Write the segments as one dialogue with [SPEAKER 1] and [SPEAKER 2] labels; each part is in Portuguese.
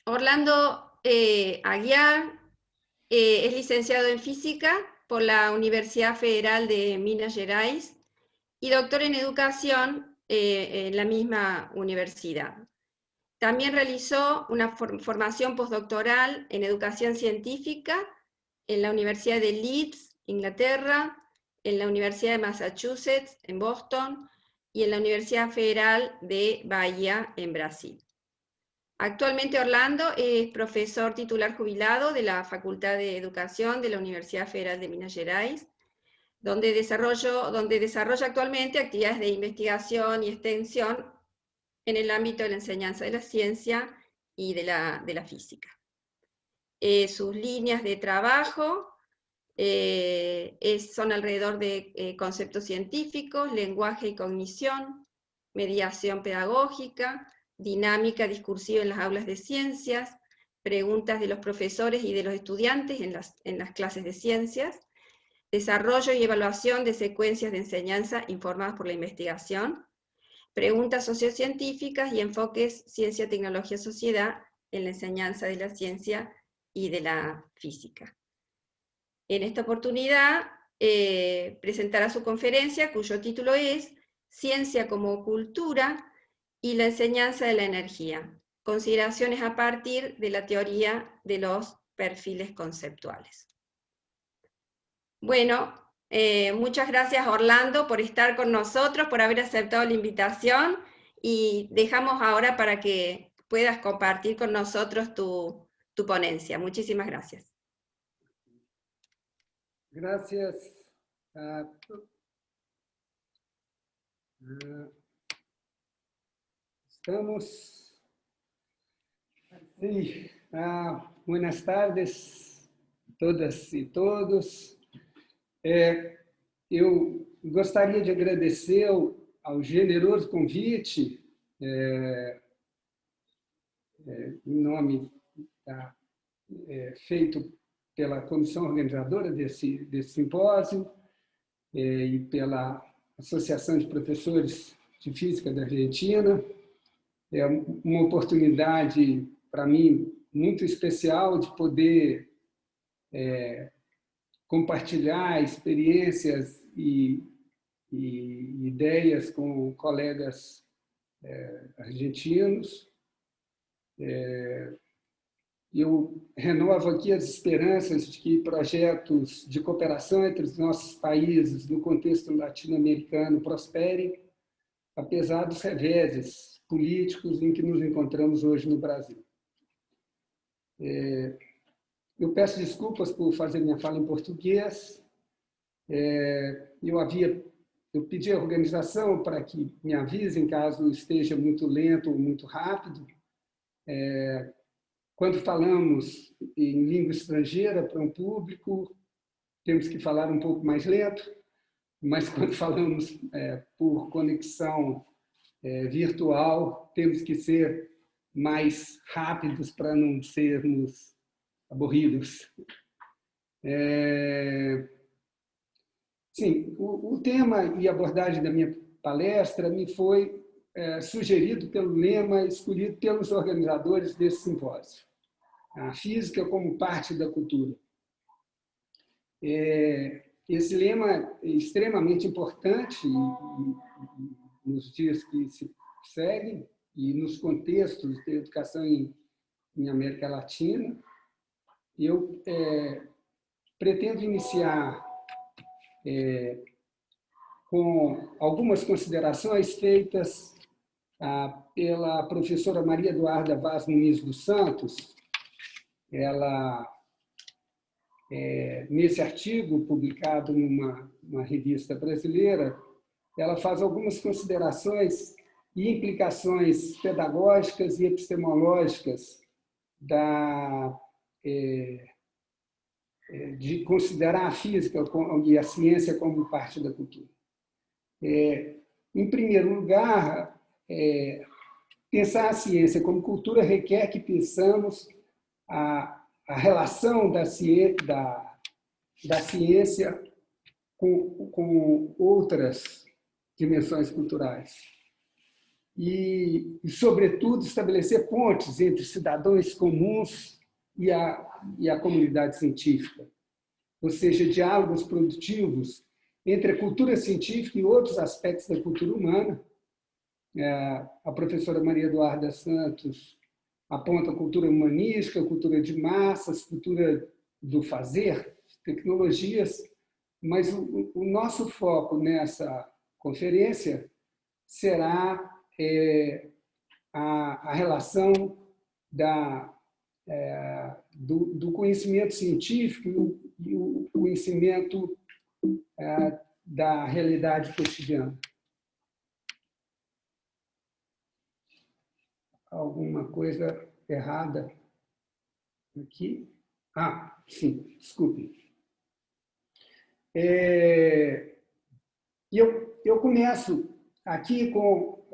[SPEAKER 1] Orlando Aguiar es licenciado en Física por la Universidad Federal de Minas Gerais y doctor en Educación en la misma universidad. También realizó una formación postdoctoral en Educación Científica en la Universidad de Leeds, Inglaterra, en la Universidad de Massachusetts, en Boston, y en la Universidad Federal de Bahía, en Brasil. Actualmente Orlando es profesor titular jubilado de la Facultad de Educación de la Universidad Federal de Minas Gerais, donde desarrolla actualmente actividades de investigación y extensión en el ámbito de la enseñanza de la ciencia y de la física. Sus líneas de trabajo son alrededor de conceptos científicos, lenguaje y cognición, mediación pedagógica, dinámica discursiva en las aulas de ciencias, preguntas de los profesores y de los estudiantes en las clases de ciencias, desarrollo y evaluación de secuencias de enseñanza informadas por la investigación, preguntas sociocientíficas y enfoques ciencia, tecnología, sociedad en la enseñanza de la ciencia y de la física. En esta oportunidad presentará su conferencia, cuyo título es Ciencia como cultura y la enseñanza de la energía, consideraciones a partir de la teoría de los perfiles conceptuales. Bueno, muchas gracias Orlando por estar con nosotros, por haber aceptado la invitación, y dejamos ahora para que puedas compartir con nosotros tu ponencia. Muchísimas gracias.
[SPEAKER 2] Gracias. Estamos. Sí. Buenas tardes, todas e todos. Eu gostaria de agradecer ao generoso convite, em nome feito pela comissão organizadora desse simpósio e pela Associação de Professores de Física da Argentina. É uma oportunidade, para mim, muito especial de poder compartilhar experiências e ideias com colegas argentinos. Eu renovo aqui as esperanças de que projetos de cooperação entre os nossos países no contexto latino-americano prosperem, apesar dos reveses políticos em que nos encontramos hoje no Brasil. Eu peço desculpas por fazer minha fala em português. Eu pedi à organização para que me avisem caso esteja muito lento ou muito rápido. Quando falamos em língua estrangeira para um público, temos que falar um pouco mais lento, mas quando falamos por conexão virtual, temos que ser mais rápidos para não sermos aborridos. Sim, o tema e abordagem da minha palestra me foi sugerido pelo lema escolhido pelos organizadores desse simpósio: a física como parte da cultura. Esse lema é extremamente importante nos dias que se seguem e nos contextos de educação em América Latina. Eu pretendo iniciar com algumas considerações feitas pela professora Maria Eduarda Vaz Muniz dos Santos. Ela, nesse artigo publicado numa revista brasileira, ela faz algumas considerações e implicações pedagógicas e epistemológicas de considerar a física e a ciência como parte da cultura. Em primeiro lugar, pensar a ciência como cultura requer que pensamos a relação da ciência com outras dimensões culturais. sobretudo, estabelecer pontes entre cidadãos comuns e a comunidade científica, ou seja, diálogos produtivos entre a cultura científica e outros aspectos da cultura humana. A professora Maria Eduarda Santos aponta a cultura humanística, a cultura de massas, cultura do fazer, tecnologias, mas o nosso foco nessa conferência será a relação do conhecimento científico e o conhecimento da realidade cotidiana. Alguma coisa errada aqui? Ah, sim, desculpe. Eu começo aqui com...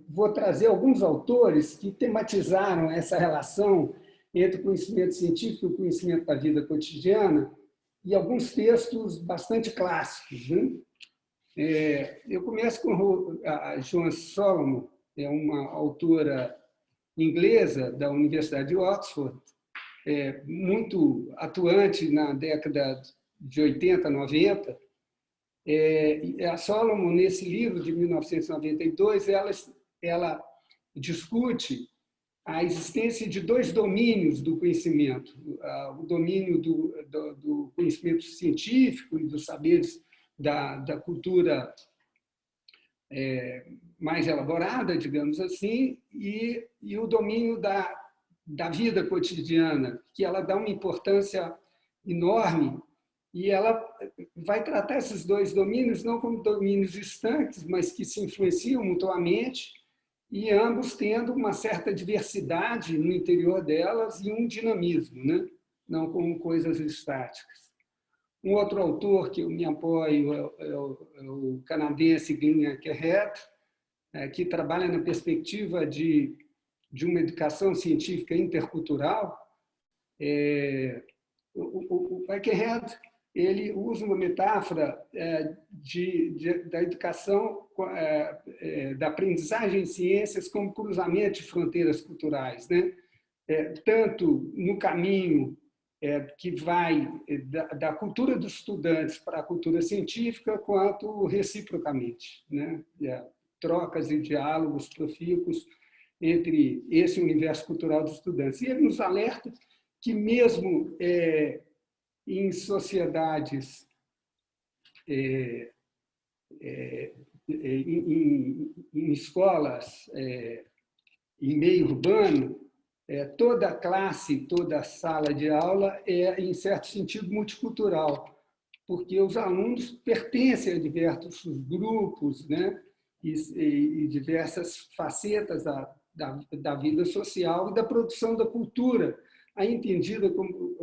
[SPEAKER 2] vou trazer alguns autores que tematizaram essa relação entre o conhecimento científico e o conhecimento da vida cotidiana, e alguns textos bastante clássicos, né? Eu começo com a Joan Solomon, é uma autora inglesa da Universidade de Oxford, muito atuante na década de 80, 90. A Solomon, nesse livro de 1992, ela discute a existência de dois domínios do conhecimento: o domínio do conhecimento científico e dos saberes da cultura mais elaborada, digamos assim, e o domínio da vida cotidiana, que ela dá uma importância enorme, e ela vai tratar esses dois domínios não como domínios estanques, mas que se influenciam mutuamente, e ambos tendo uma certa diversidade no interior delas e um dinamismo, né? Não como coisas estáticas. Um outro autor que eu me apoio é o canadense Glyn Ackerhead, que trabalha na perspectiva de uma educação científica intercultural. O Ackerhead, ele usa uma metáfora da educação, da aprendizagem em ciências como cruzamento de fronteiras culturais, né? Tanto no caminho que vai da cultura dos estudantes para a cultura científica, quanto reciprocamente, né? Trocas e diálogos profícuos entre esse universo cultural dos estudantes. E ele nos alerta que, mesmo em sociedades, em escolas, em meio urbano, toda classe, toda sala de aula é, em certo sentido, multicultural, porque os alunos pertencem a diversos grupos, né? e diversas facetas da vida social e da produção da cultura, aí entendida como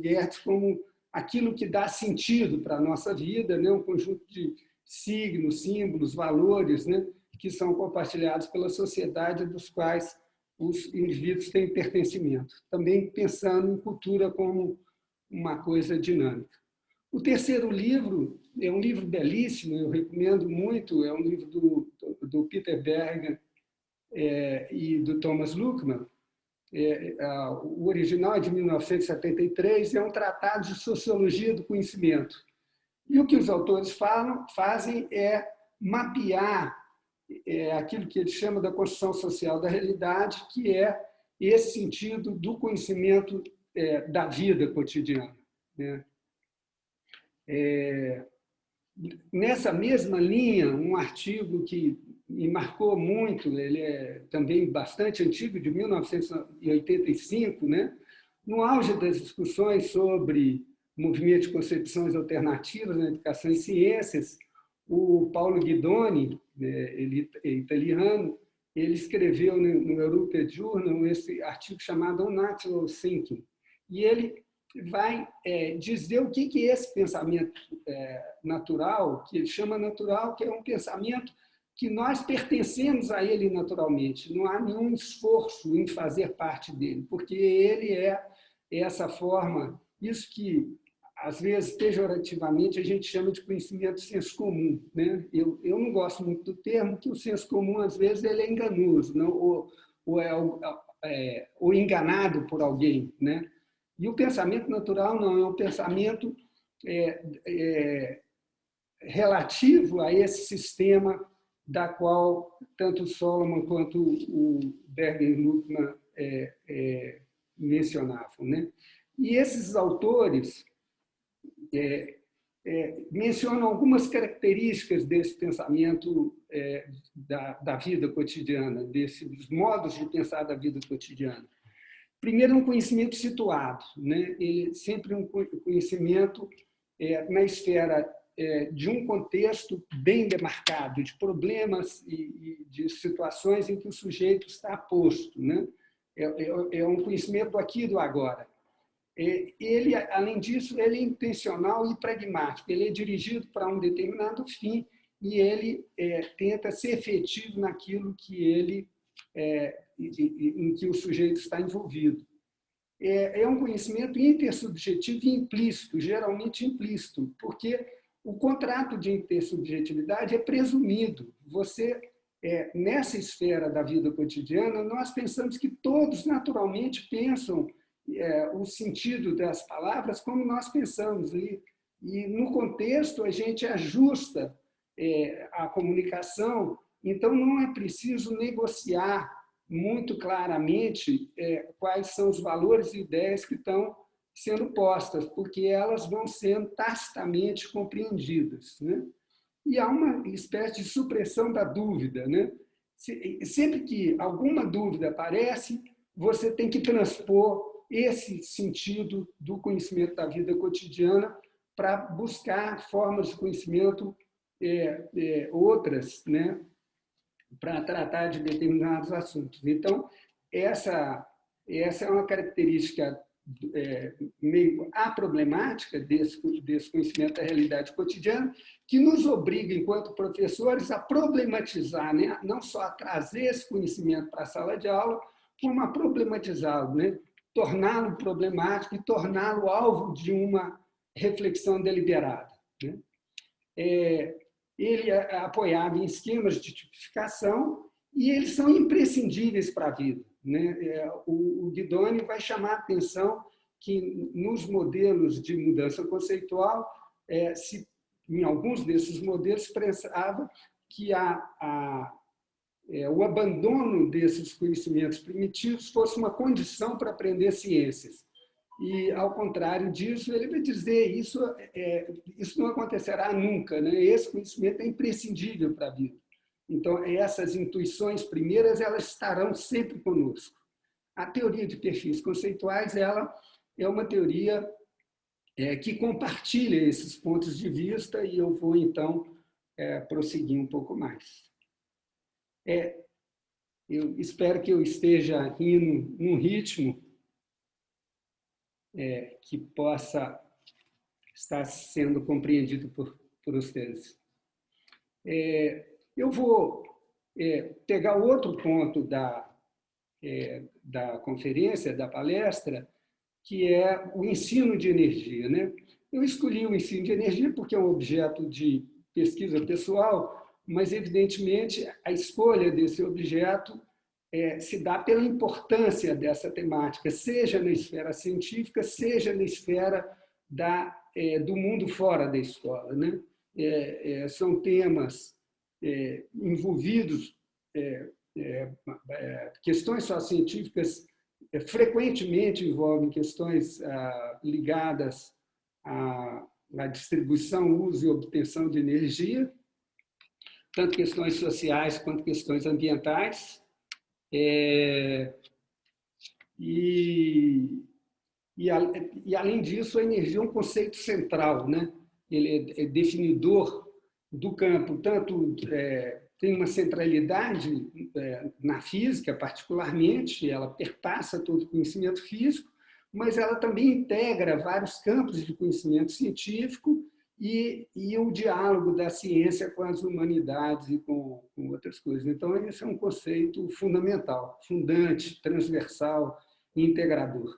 [SPEAKER 2] Gertz, como aquilo que dá sentido para a nossa vida, né? Um conjunto de signos, símbolos, valores, né? Que são compartilhados pela sociedade, dos quais os indivíduos têm pertencimento. Também pensando em cultura como uma coisa dinâmica. O terceiro livro é um livro belíssimo, eu recomendo muito, é um livro do Peter Berger e do Thomas Luckmann. O original é de 1973, é um tratado de sociologia do conhecimento. E o que os autores fazem é mapear aquilo que eles chamam da construção social da realidade, que é esse sentido do conhecimento da vida cotidiana, né? Nessa mesma linha, um artigo que me marcou muito, ele é também bastante antigo, de 1985, né? No auge das discussões sobre movimento de concepções alternativas na educação e ciências, o Paulo Guidoni, ele é italiano, ele escreveu no European Journal esse artigo chamado Unnatural Thinking, e ele vai dizer o que é esse pensamento natural, que ele chama natural, que é um pensamento que nós pertencemos a ele naturalmente, não há nenhum esforço em fazer parte dele, porque ele é essa forma, isso que às vezes, pejorativamente, a gente chama de conhecimento de senso comum, né? Eu não gosto muito do termo, que o senso comum, às vezes, ele é enganoso, não? Ou enganado por alguém, né? E o pensamento natural não, é um pensamento relativo a esse sistema da qual tanto o Solomon quanto o Berger-Luckmann mencionavam, né? E esses autores mencionam algumas características desse pensamento da vida cotidiana, desses modos de pensar da vida cotidiana. Primeiro, um conhecimento situado, né? Sempre um conhecimento na esfera de um contexto bem demarcado, de problemas e de situações em que o sujeito está posto, né? É um conhecimento do aqui e do agora. Ele, além disso, ele é intencional e pragmático, ele é dirigido para um determinado fim e ele tenta ser efetivo naquilo que em que o sujeito está envolvido. É um conhecimento intersubjetivo e implícito, geralmente implícito, porque o contrato de intersubjetividade é presumido. Nessa esfera da vida cotidiana, nós pensamos que todos naturalmente pensam o sentido das palavras como nós pensamos. E no contexto, a gente ajusta a comunicação, então não é preciso negociar muito claramente quais são os valores e ideias que estão sendo postas, porque elas vão sendo tacitamente compreendidas, né? E há uma espécie de supressão da dúvida, né? Sempre que alguma dúvida aparece, você tem que transpor esse sentido do conhecimento da vida cotidiana para buscar formas de conhecimento outras, né? Para tratar de determinados assuntos. Então, essa é uma característica meio aproblemática desse conhecimento da realidade cotidiana, que nos obriga, enquanto professores, a problematizar, né? Não só a trazer esse conhecimento para a sala de aula, como a problematizá-lo, né? Torná-lo problemático e torná-lo alvo de uma reflexão deliberada, né? Ele é apoiado em esquemas de tipificação e eles são imprescindíveis para a vida, né? O Guidoni vai chamar a atenção que nos modelos de mudança conceitual, em alguns desses modelos, expressava que o abandono desses conhecimentos primitivos fosse uma condição para aprender ciências. E, ao contrário disso, ele vai dizer isso não acontecerá nunca, né? Esse conhecimento é imprescindível para a vida. Então, essas intuições primeiras, elas estarão sempre conosco. A teoria de perfis conceituais, ela é uma teoria que compartilha esses pontos de vista e eu vou, então, prosseguir um pouco mais. Eu espero que eu esteja indo num ritmo que possa estar sendo compreendido por vocês. Eu vou pegar outro ponto da conferência, da palestra, que é o ensino de energia, né? Eu escolhi o ensino de energia porque é um objeto de pesquisa pessoal, mas, evidentemente, a escolha desse objeto se dá pela importância dessa temática, seja na esfera científica, seja na esfera do mundo fora da escola, né? São temas envolvidos, questões sociocientíficas frequentemente envolvem questões ligadas à distribuição, uso e obtenção de energia, tanto questões sociais quanto questões ambientais. E, além disso, a energia é um conceito central, né? Ele é definidor do campo, tanto tem uma centralidade na física, particularmente, ela perpassa todo o conhecimento físico, mas ela também integra vários campos de conhecimento científico e o diálogo da ciência com as humanidades e com outras coisas. Então, esse é um conceito fundamental, fundante, transversal e integrador.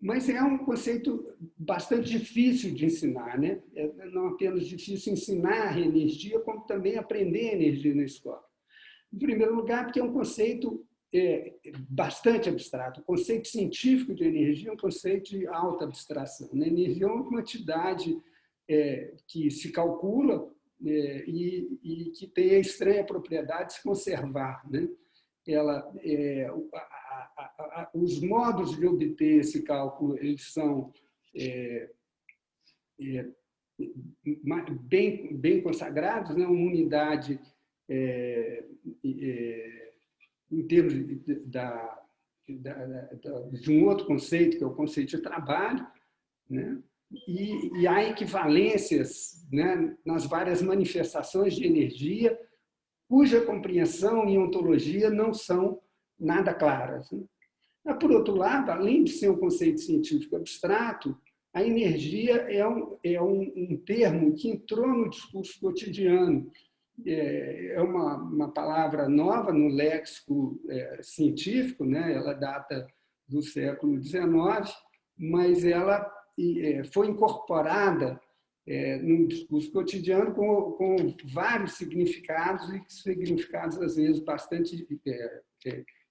[SPEAKER 2] Mas é um conceito bastante difícil de ensinar, né? Não apenas difícil ensinar energia, como também aprender energia na escola. Em primeiro lugar, porque é um conceito bastante abstrato. O conceito científico de energia é um conceito de alta abstração. A energia é uma quantidade que se calcula e que tem a estranha propriedade de se conservar, né? Os modos de obter esse cálculo eles são bem consagrados, né? Uma unidade em termos de um outro conceito, que é o conceito de trabalho, né? E há equivalências, né, nas várias manifestações de energia, cuja compreensão e ontologia não são nada claras, né? Mas, por outro lado, além de ser um conceito científico abstrato, a energia é um termo que entrou no discurso cotidiano. É uma palavra nova no léxico científico, né? Ela data do século XIX, mas ela foi incorporada no discurso cotidiano com vários significados, e significados, às vezes, bastante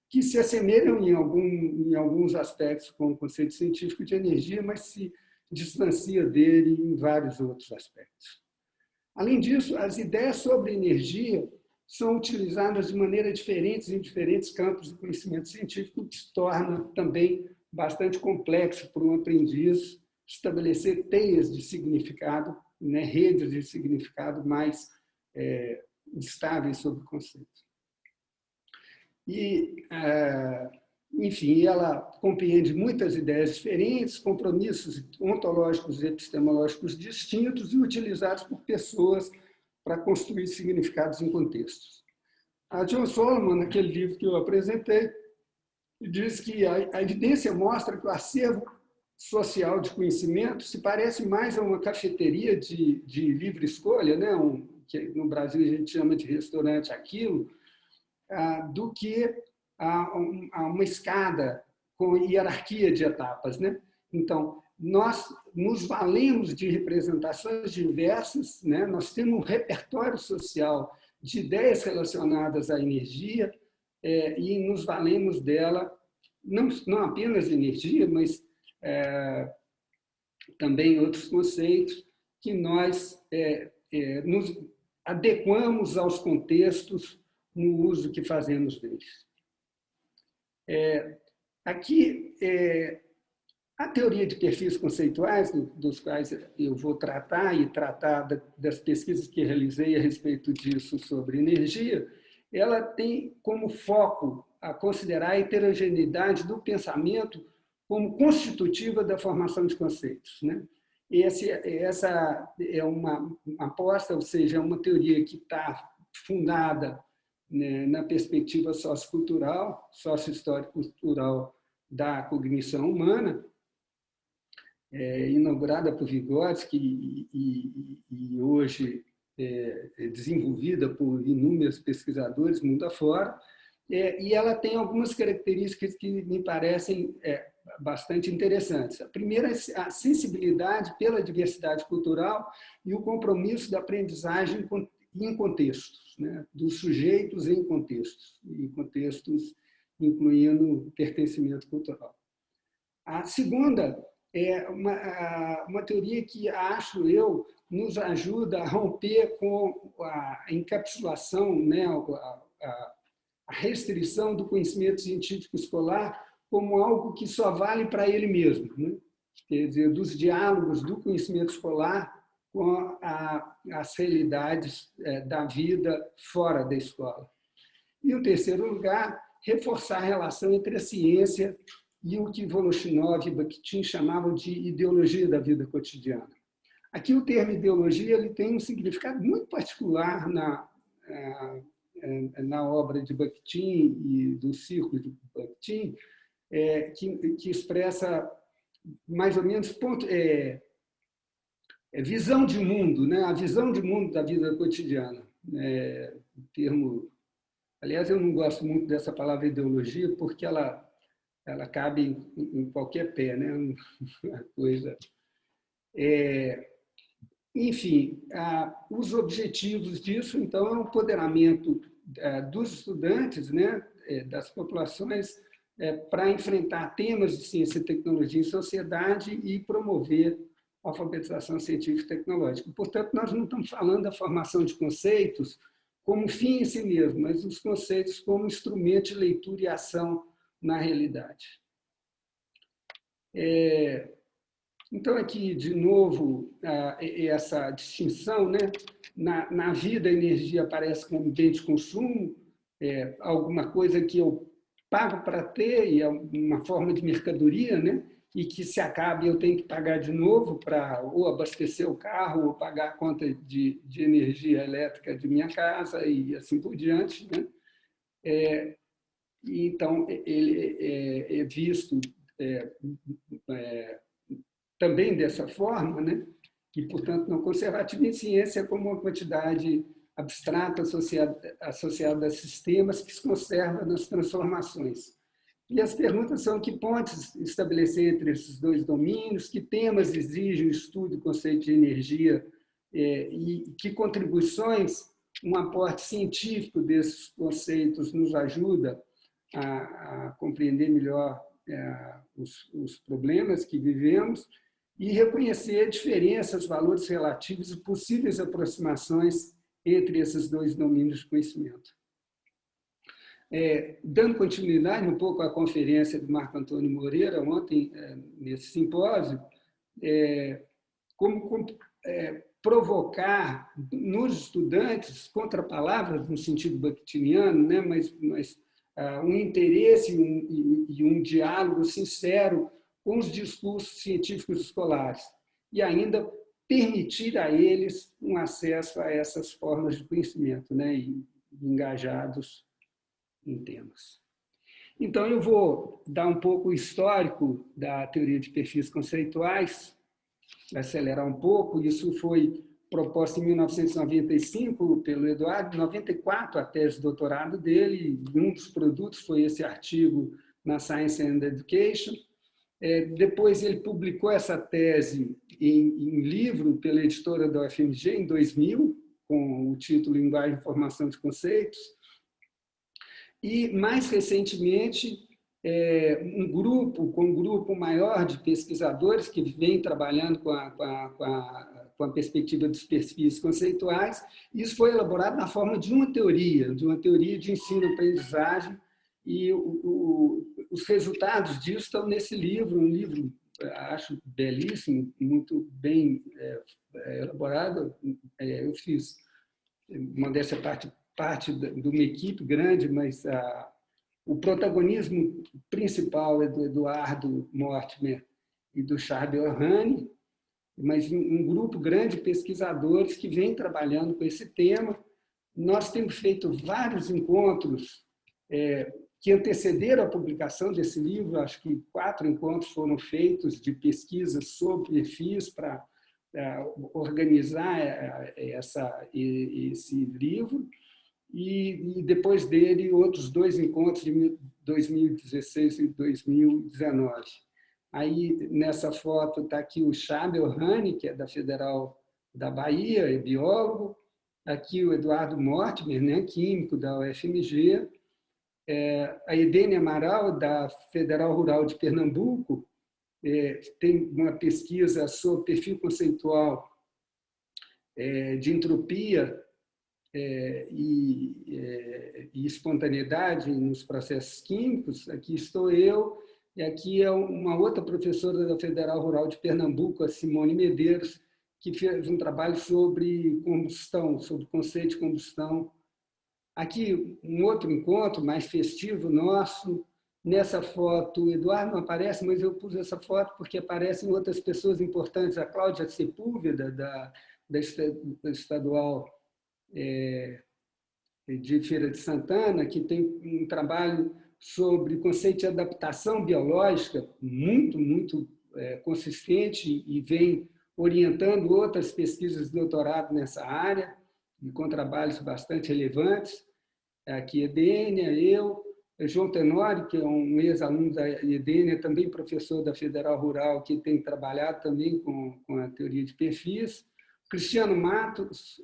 [SPEAKER 2] que se assemelham em alguns aspectos com o conceito científico de energia, mas se distancia dele em vários outros aspectos. Além disso, as ideias sobre energia são utilizadas de maneira diferente em diferentes campos do conhecimento científico, o que se torna também bastante complexo para um aprendiz estabelecer teias de significado, né, redes de significado mais estáveis sobre o conceito. E, enfim, ela compreende muitas ideias diferentes, compromissos ontológicos e epistemológicos distintos e utilizados por pessoas para construir significados em contextos. A John Solomon, naquele livro que eu apresentei, diz que a evidência mostra que o acervo social de conhecimento se parece mais a uma cafeteria de livre escolha, né? Que no Brasil a gente chama de restaurante aquilo, do que a uma escada com hierarquia de etapas, né? Então, nós nos valemos de representações diversas, né? Nós temos um repertório social de ideias relacionadas à energia e nos valemos dela, não apenas energia, mas também outros conceitos que nós nos adequamos aos contextos no uso que fazemos deles. Aqui, a teoria de perfis conceituais, dos quais eu vou tratar e tratar das pesquisas que realizei a respeito disso sobre energia, ela tem como foco a considerar a heterogeneidade do pensamento como constitutiva da formação de conceitos, né? Essa é uma aposta, ou seja, é uma teoria que está fundada, né, na perspectiva sociocultural, socio-histórico-cultural da cognição humana, inaugurada por Vygotsky e hoje desenvolvida por inúmeros pesquisadores mundo afora, e ela tem algumas características que me parecem bastante interessantes. A primeira é a sensibilidade pela diversidade cultural e o compromisso da aprendizagem em contextos, né? Dos sujeitos em contextos incluindo pertencimento cultural. A segunda é uma teoria que, acho eu, nos ajuda a romper com a encapsulação, né? A restrição do conhecimento científico escolar como algo que só vale para ele mesmo, né? Quer dizer, dos diálogos do conhecimento escolar com as realidades da vida fora da escola. E, em terceiro lugar, reforçar a relação entre a ciência e o que Voloshinov e Bakhtin chamavam de ideologia da vida cotidiana. Aqui o termo ideologia ele tem um significado muito particular na obra de Bakhtin e do círculo de Bakhtin, que expressa mais ou menos visão de mundo, né? A visão de mundo da vida cotidiana. Aliás, eu não gosto muito dessa palavra ideologia, porque ela ela cabe em qualquer pé, né? A coisa. Enfim, os objetivos disso, então, é o empoderamento dos estudantes, né, das populações, para enfrentar temas de ciência, tecnologia e sociedade e promover a alfabetização científica e tecnológica. Portanto, nós não estamos falando da formação de conceitos como fim em si mesmo, mas os conceitos como instrumento de leitura e ação na realidade. Então, aqui, de novo, essa distinção, né? Na vida, a energia aparece como bem de consumo, alguma coisa que eu pago para ter, e é uma forma de mercadoria, né? E que, se acaba, eu tenho que pagar de novo para ou abastecer o carro, ou pagar a conta de energia elétrica de minha casa, e assim por diante, né? Então, ele é visto também dessa forma, né? Que, portanto, no conservatismo em ciência é como uma quantidade abstrata associada a sistemas que se conserva nas transformações. E as perguntas são: que pontes estabelecer entre esses dois domínios, que temas exigem o estudo do conceito de energia e que contribuições um aporte científico desses conceitos nos ajuda a compreender melhor os problemas que vivemos e reconhecer diferenças, valores relativos e possíveis aproximações entre esses dois domínios de conhecimento. Dando continuidade um pouco à conferência do Marco Antônio Moreira, ontem, nesse simpósio, como provocar nos estudantes, contra palavras no sentido bakhtiniano, né, mas um interesse e um diálogo sincero com os discursos científicos escolares e ainda permitir a eles um acesso a essas formas de conhecimento, né, e engajados em temas. Então, eu vou dar um pouco o histórico da teoria de perfis conceituais, acelerar um pouco. Isso foi proposto em 1995 pelo Eduardo, em 94 a tese de doutorado dele, e um dos produtos foi esse artigo na Science and Education. Depois ele publicou essa tese em livro pela editora da UFMG em 2000, com o título Linguagem e Formação de Conceitos. E, mais recentemente, um grupo maior de pesquisadores que vem trabalhando com a perspectiva dos perfis conceituais. Isso foi elaborado na forma de uma teoria de ensino-aprendizagem, e os resultados disso estão nesse livro, um livro, acho, belíssimo, muito bem elaborado. Eu fiz, modéstia parte de uma equipe grande, mas o protagonismo principal é do Eduardo Mortimer e do Charles Orhany, mas um grupo grande de pesquisadores que vem trabalhando com esse tema. Nós temos feito vários encontros que antecederam a publicação desse livro. Acho que 4 encontros foram feitos de pesquisas sobre perfis para organizar esse livro. E depois dele, outros 2 encontros de 2016 e 2019. Aí, nessa foto, está aqui o Charles Orhany, que é da Federal da Bahia, é biólogo. Aqui o Eduardo Mortimer, né, químico da UFMG. A Edene Amaral, da Federal Rural de Pernambuco, tem uma pesquisa sobre perfil conceitual de entropia e espontaneidade nos processos químicos. Aqui estou eu, e aqui é uma outra professora da Federal Rural de Pernambuco, a Simone Medeiros, que fez um trabalho sobre combustão, sobre o conceito de combustão. Aqui um outro encontro mais festivo nosso. Nessa foto, o Eduardo não aparece, mas eu pus essa foto porque aparecem outras pessoas importantes, a Cláudia Sepúlveda, da Estadual de Feira de Santana, que tem um trabalho sobre conceito de adaptação biológica muito consistente e vem orientando outras pesquisas de doutorado nessa área, e com trabalhos bastante relevantes. Aqui a Dênia, eu, João Tenório, que é um ex-aluno da Edênia, também professor da Federal Rural, que tem trabalhado também com a teoria de perfis, Cristiano Matos,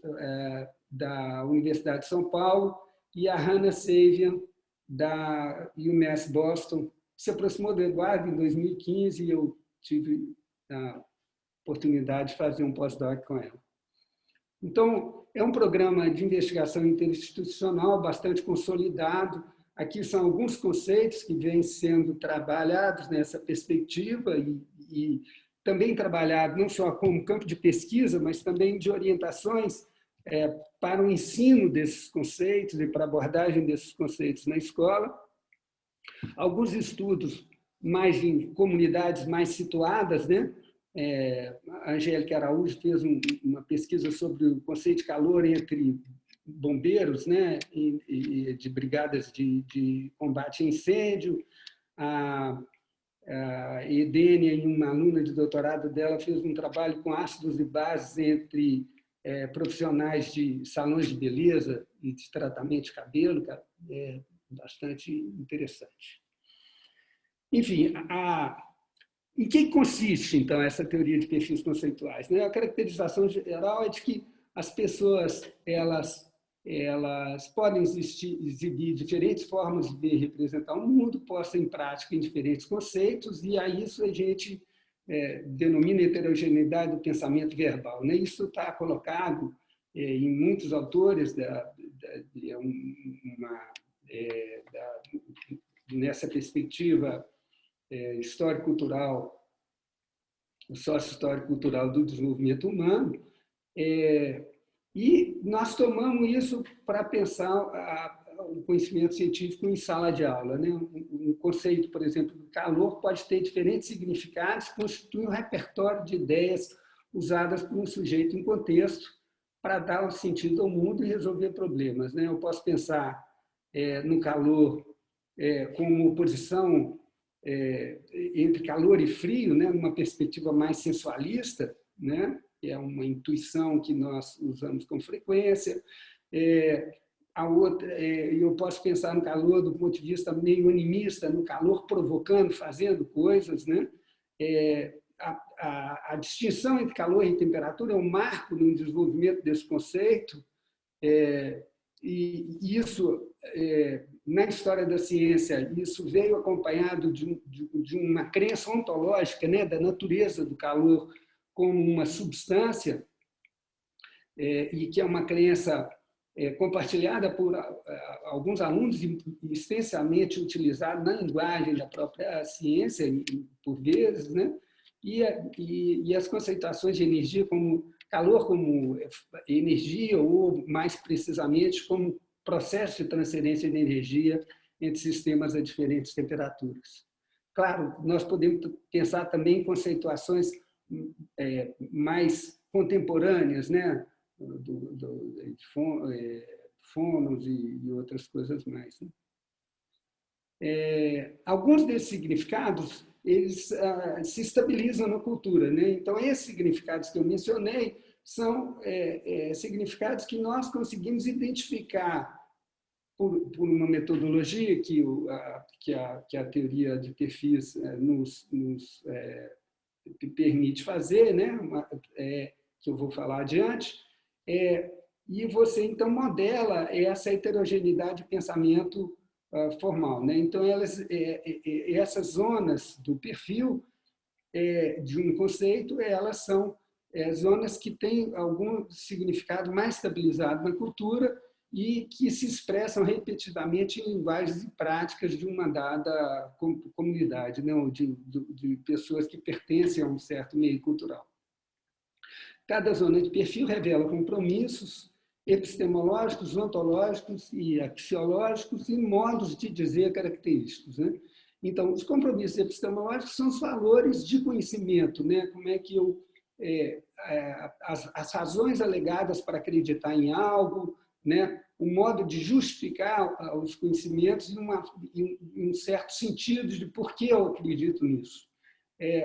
[SPEAKER 2] da Universidade de São Paulo, e a Hannah Savian, da UMass Boston, se aproximou do Eduardo em 2015 e eu tive a oportunidade de fazer um pós-doc com ela. Então, é um programa de investigação interinstitucional bastante consolidado. Aqui são alguns conceitos que vêm sendo trabalhados nessa perspectiva e também trabalhado não só como campo de pesquisa, mas também de orientações para o ensino desses conceitos e para a abordagem desses conceitos na escola. Alguns estudos mais em comunidades mais situadas, né? A Angélica Araújo fez uma pesquisa sobre o conceito de calor entre bombeiros, né? E de brigadas de combate a incêndio. A Edênia, e uma aluna de doutorado dela, fez um trabalho com ácidos e bases entre profissionais de salões de beleza e de tratamento de cabelo, bastante interessante. Enfim, em que consiste, então, essa teoria de perfis conceituais? A caracterização geral é de que as pessoas elas podem exibir diferentes formas de ver e representar o mundo, postam em prática em diferentes conceitos, e a isso a gente denomina heterogeneidade do pensamento verbal. Isso está colocado em muitos autores nessa perspectiva histórico-cultural, sócio-histórico-cultural do desenvolvimento humano, e nós tomamos isso para pensar o conhecimento científico em sala de aula. Um conceito, por exemplo, do calor pode ter diferentes significados, constitui um repertório de ideias usadas por um sujeito em contexto para dar um sentido ao mundo e resolver problemas. Eu posso pensar no calor como oposição entre calor e frio, numa perspectiva mais sensualista, que é uma intuição que nós usamos com frequência. A outra, eu posso pensar no calor do ponto de vista meio animista, no calor provocando, fazendo coisas. A distinção entre calor e temperatura é um marco no desenvolvimento desse conceito, e isso, na história da ciência, isso veio acompanhado de uma crença ontológica, da natureza do calor como uma substância, e que é uma crença compartilhada por alguns alunos e extensamente utilizada na linguagem da própria ciência, por vezes, e as conceituações de energia como calor como energia, ou mais precisamente como processo de transferência de energia entre sistemas a diferentes temperaturas. Claro, nós podemos pensar também em conceituações mais contemporâneas, de fonos e outras coisas mais. Alguns desses significados eles se estabilizam na cultura. Então, esses significados que eu mencionei são significados que nós conseguimos identificar por uma metodologia que a teoria de perfis nos permite fazer, que eu vou falar adiante, e você, então, modela essa heterogeneidade de pensamento formal. Então, essas zonas do perfil de um conceito, elas são zonas que têm algum significado mais estabilizado na cultura e que se expressam repetidamente em linguagens e práticas de uma dada comunidade, de pessoas que pertencem a um certo meio cultural. Cada zona de perfil revela compromissos epistemológicos, ontológicos e axiológicos e modos de dizer característicos. Então, os compromissos epistemológicos são os valores de conhecimento, como é que as razões alegadas para acreditar em algo, o modo de justificar os conhecimentos e um certo sentido de por que eu acredito nisso.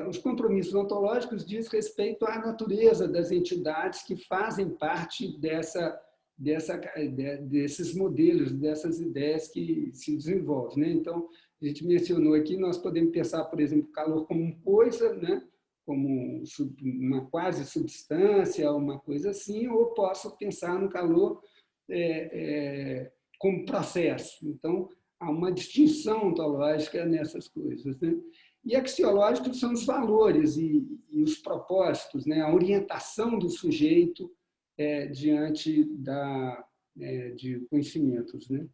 [SPEAKER 2] Os compromissos ontológicos diz respeito à natureza das entidades que fazem parte dessa desses modelos, dessas ideias que se desenvolvem, né? Então, a gente mencionou aqui, nós podemos pensar, por exemplo, o calor como uma coisa, né? Como uma quase substância, uma coisa assim, ou posso pensar no calor como processo. Então, há uma distinção ontológica nessas coisas, né? E axiológicos são os valores e os propósitos, né? A orientação do sujeito diante de conhecimentos, né?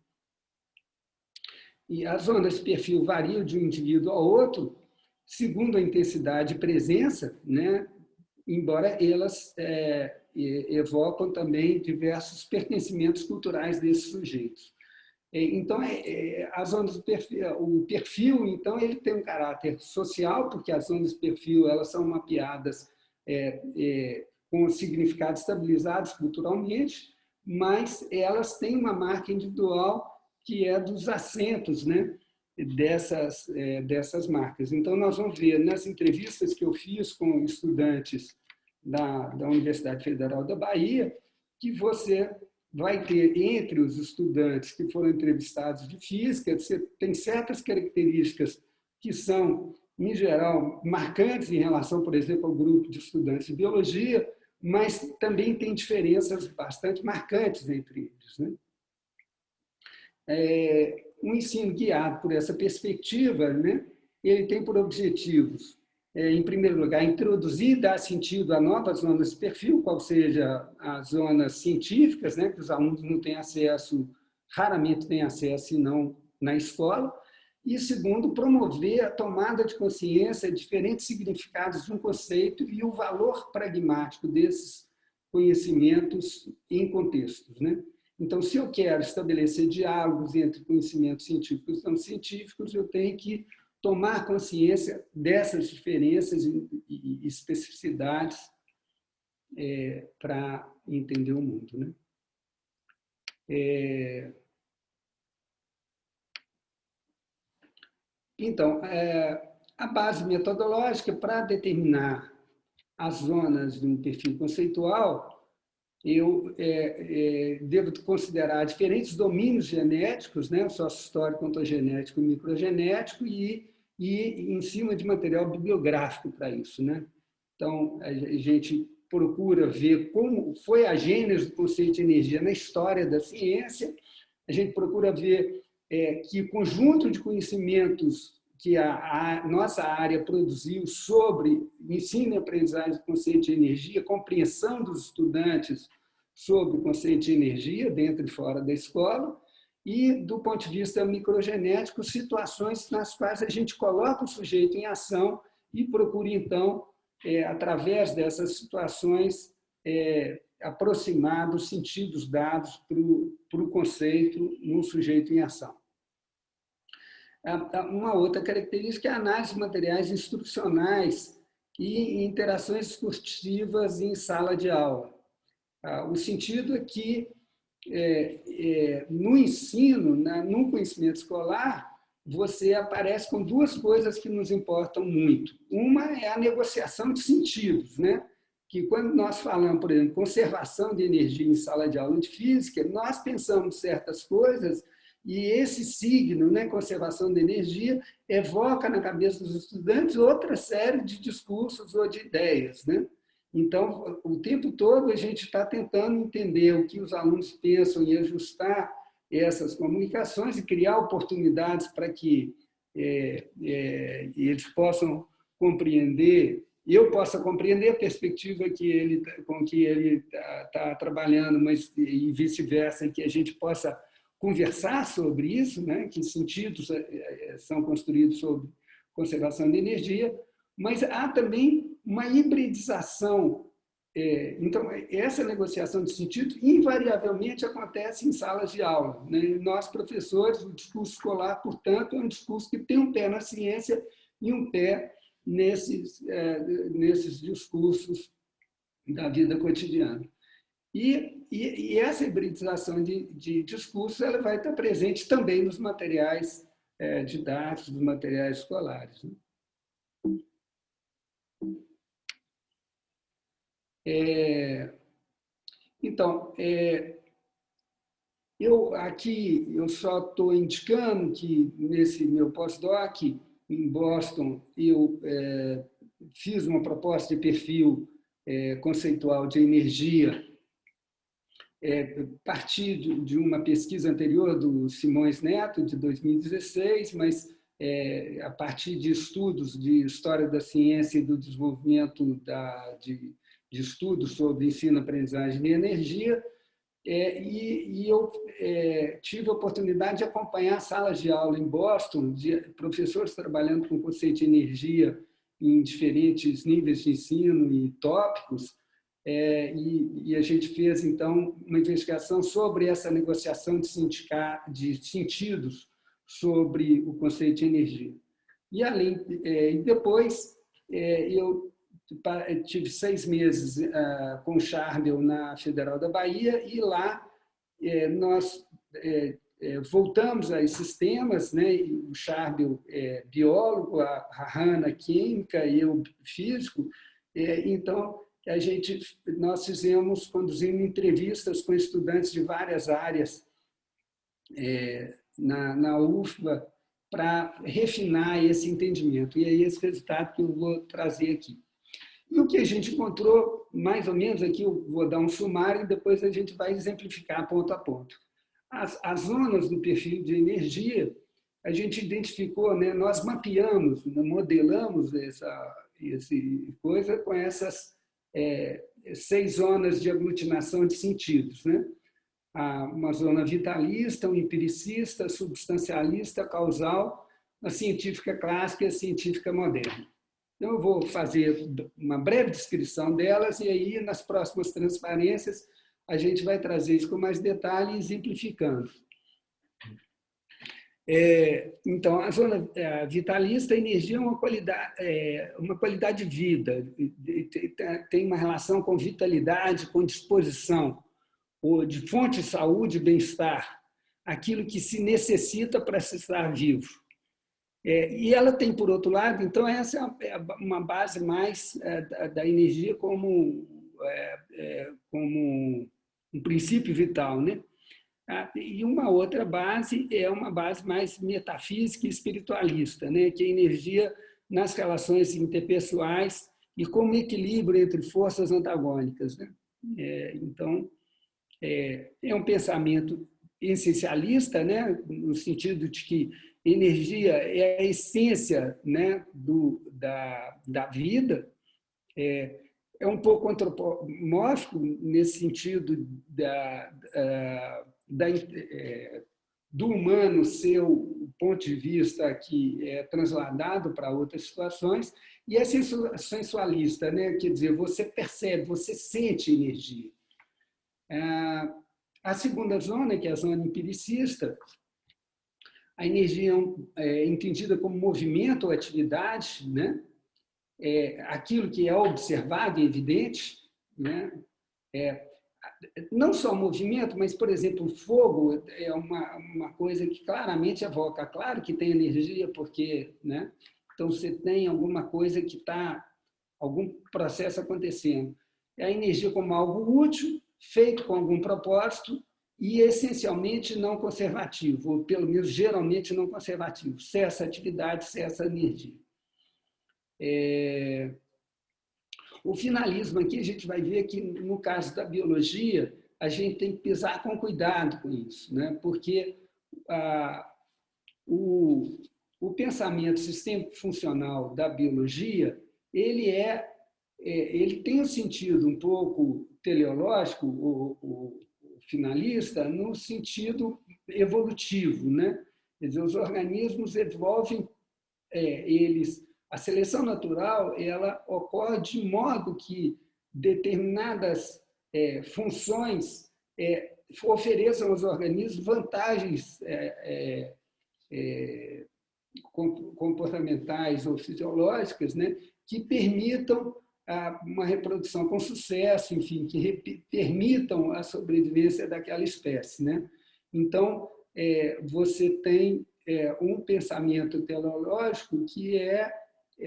[SPEAKER 2] E as ondas de perfil variam de um indivíduo ao outro, segundo a intensidade e presença, né? Embora elas evocam também diversos pertencimentos culturais desses sujeitos. Então, as ondas do perfil, o perfil, então, ele tem um caráter social, porque as ondas de perfil elas são mapeadas com significados estabilizados culturalmente, mas elas têm uma marca individual que é dos acentos, né, dessas marcas. Então, nós vamos ver nas entrevistas que eu fiz com estudantes da Universidade Federal da Bahia, que você vai ter, entre os estudantes que foram entrevistados de física, você tem certas características que são, em geral, marcantes em relação, por exemplo, ao grupo de estudantes de biologia, mas também tem diferenças bastante marcantes entre eles, né? Um ensino guiado por essa perspectiva, né, ele tem por objetivos, em primeiro lugar, introduzir e dar sentido a novas zonas de perfil, qual seja as zonas científicas, né, que os alunos não têm acesso, raramente têm acesso, senão na escola. E, segundo, promover a tomada de consciência de diferentes significados de um conceito e o valor pragmático desses conhecimentos em contextos, né? Então, se eu quero estabelecer diálogos entre conhecimentos científicos e não científicos, eu tenho que tomar consciência dessas diferenças e especificidades para entender o mundo, né? Então, a base metodológica para determinar as zonas de um perfil conceitual, eu devo considerar diferentes domínios genéticos, né, sócio-histórico, ontogenético, microgenético, e em cima de material bibliográfico para isso, né? Então, a gente procura ver como foi a gênese do conceito de energia na história da ciência, a gente procura ver que conjunto de conhecimentos que a nossa área produziu sobre ensino e aprendizagem do conceito de energia, compreensão dos estudantes sobre o conceito de energia dentro e fora da escola, e, do ponto de vista microgenético, situações nas quais a gente coloca o sujeito em ação e procura, então, através dessas situações, aproximar dos sentidos dados para o conceito no sujeito em ação. Uma outra característica é a análise de materiais instrucionais e interações discursivas em sala de aula. O sentido é que, no ensino, no conhecimento escolar, você aparece com duas coisas que nos importam muito. Uma é a negociação de sentidos, né? Que quando nós falamos, por exemplo, conservação de energia em sala de aula de física, nós pensamos certas coisas e esse signo, né, conservação de energia, evoca na cabeça dos estudantes outra série de discursos ou de ideias, né? Então, o tempo todo a gente está tentando entender o que os alunos pensam e ajustar essas comunicações e criar oportunidades para que eles possam compreender, eu possa compreender a perspectiva com que ele está trabalhando, mas e vice-versa, que a gente possa conversar sobre isso, né? Que sentidos são construídos sobre conservação de energia, mas há também uma hibridização. Então, essa negociação de sentido invariavelmente acontece em salas de aula, né? Nós, professores, o discurso escolar, portanto, é um discurso que tem um pé na ciência e um pé nesses discursos da vida cotidiana. E essa hibridização de discurso ela vai estar presente também nos materiais didáticos, nos materiais escolares, né? Então, eu só estou indicando que nesse meu pós-doc em Boston eu fiz uma proposta de perfil conceitual de energia partir de uma pesquisa anterior do Simões Neto, de 2016, mas a partir de estudos de história da ciência e do desenvolvimento de estudos sobre ensino, aprendizagem e energia, e eu tive a oportunidade de acompanhar salas de aula em Boston, de professores trabalhando com o conceito de energia em diferentes níveis de ensino e tópicos, e a gente fez, então, uma investigação sobre essa negociação de sentidos sobre o conceito de energia. E depois, eu tive 6 meses com o Charbel na Federal da Bahia, e lá nós voltamos a esses temas, né? O Charbel é biólogo, a Hannah química e eu físico, então nós conduzindo entrevistas com estudantes de várias áreas na UFBA para refinar esse entendimento. E é esse resultado que eu vou trazer aqui. E o que a gente encontrou, mais ou menos, aqui eu vou dar um sumário e depois a gente vai exemplificar ponto a ponto. As zonas do perfil de energia, a gente identificou, né, nós mapeamos, modelamos essa coisa com essas 6 zonas de aglutinação de sentidos, né? Uma zona vitalista, um empiricista, substancialista, causal, a científica clássica e a científica moderna. Então, eu vou fazer uma breve descrição delas e aí, nas próximas transparências, a gente vai trazer isso com mais detalhe, exemplificando. Então, a zona vitalista, a energia é uma qualidade de vida, tem uma relação com vitalidade, com disposição, ou de fonte de saúde e bem-estar, aquilo que se necessita para se estar vivo. E ela tem, por outro lado, então, essa é uma base mais da energia como um princípio vital, né? E uma outra base é uma base mais metafísica e espiritualista, né? Que é a energia nas relações interpessoais e como equilíbrio entre forças antagônicas, né? Então, é um pensamento essencialista, né? No sentido de que energia é a essência, né, da vida, é um pouco antropomórfico nesse sentido do humano ser o ponto de vista que é transladado para outras situações, e é sensualista, né? Quer dizer, você percebe, você sente energia. A segunda zona, que é a zona empiricista, a energia é entendida como movimento ou atividade, né? Aquilo que é observado e evidente, né? Não só movimento, mas, por exemplo, o fogo é uma coisa que claramente evoca. Claro que tem energia, porque, né? Então, você tem alguma coisa que está, algum processo acontecendo. É a energia como algo útil, feito com algum propósito e essencialmente não conservativo, ou pelo menos geralmente não conservativo. Cessa a atividade, cessa a energia. O finalismo aqui, a gente vai ver que, no caso da biologia, a gente tem que pisar com cuidado com isso, né? Porque o pensamento sistêmico funcional da biologia, ele tem um sentido um pouco teleológico, o finalista, no sentido evolutivo, né? Quer dizer, os organismos evolvem, a seleção natural ela ocorre de modo que determinadas funções ofereçam aos organismos vantagens comportamentais ou fisiológicas, né, que permitam uma reprodução com sucesso, enfim, que permitam a sobrevivência daquela espécie, né? Então, você tem um pensamento teleológico que é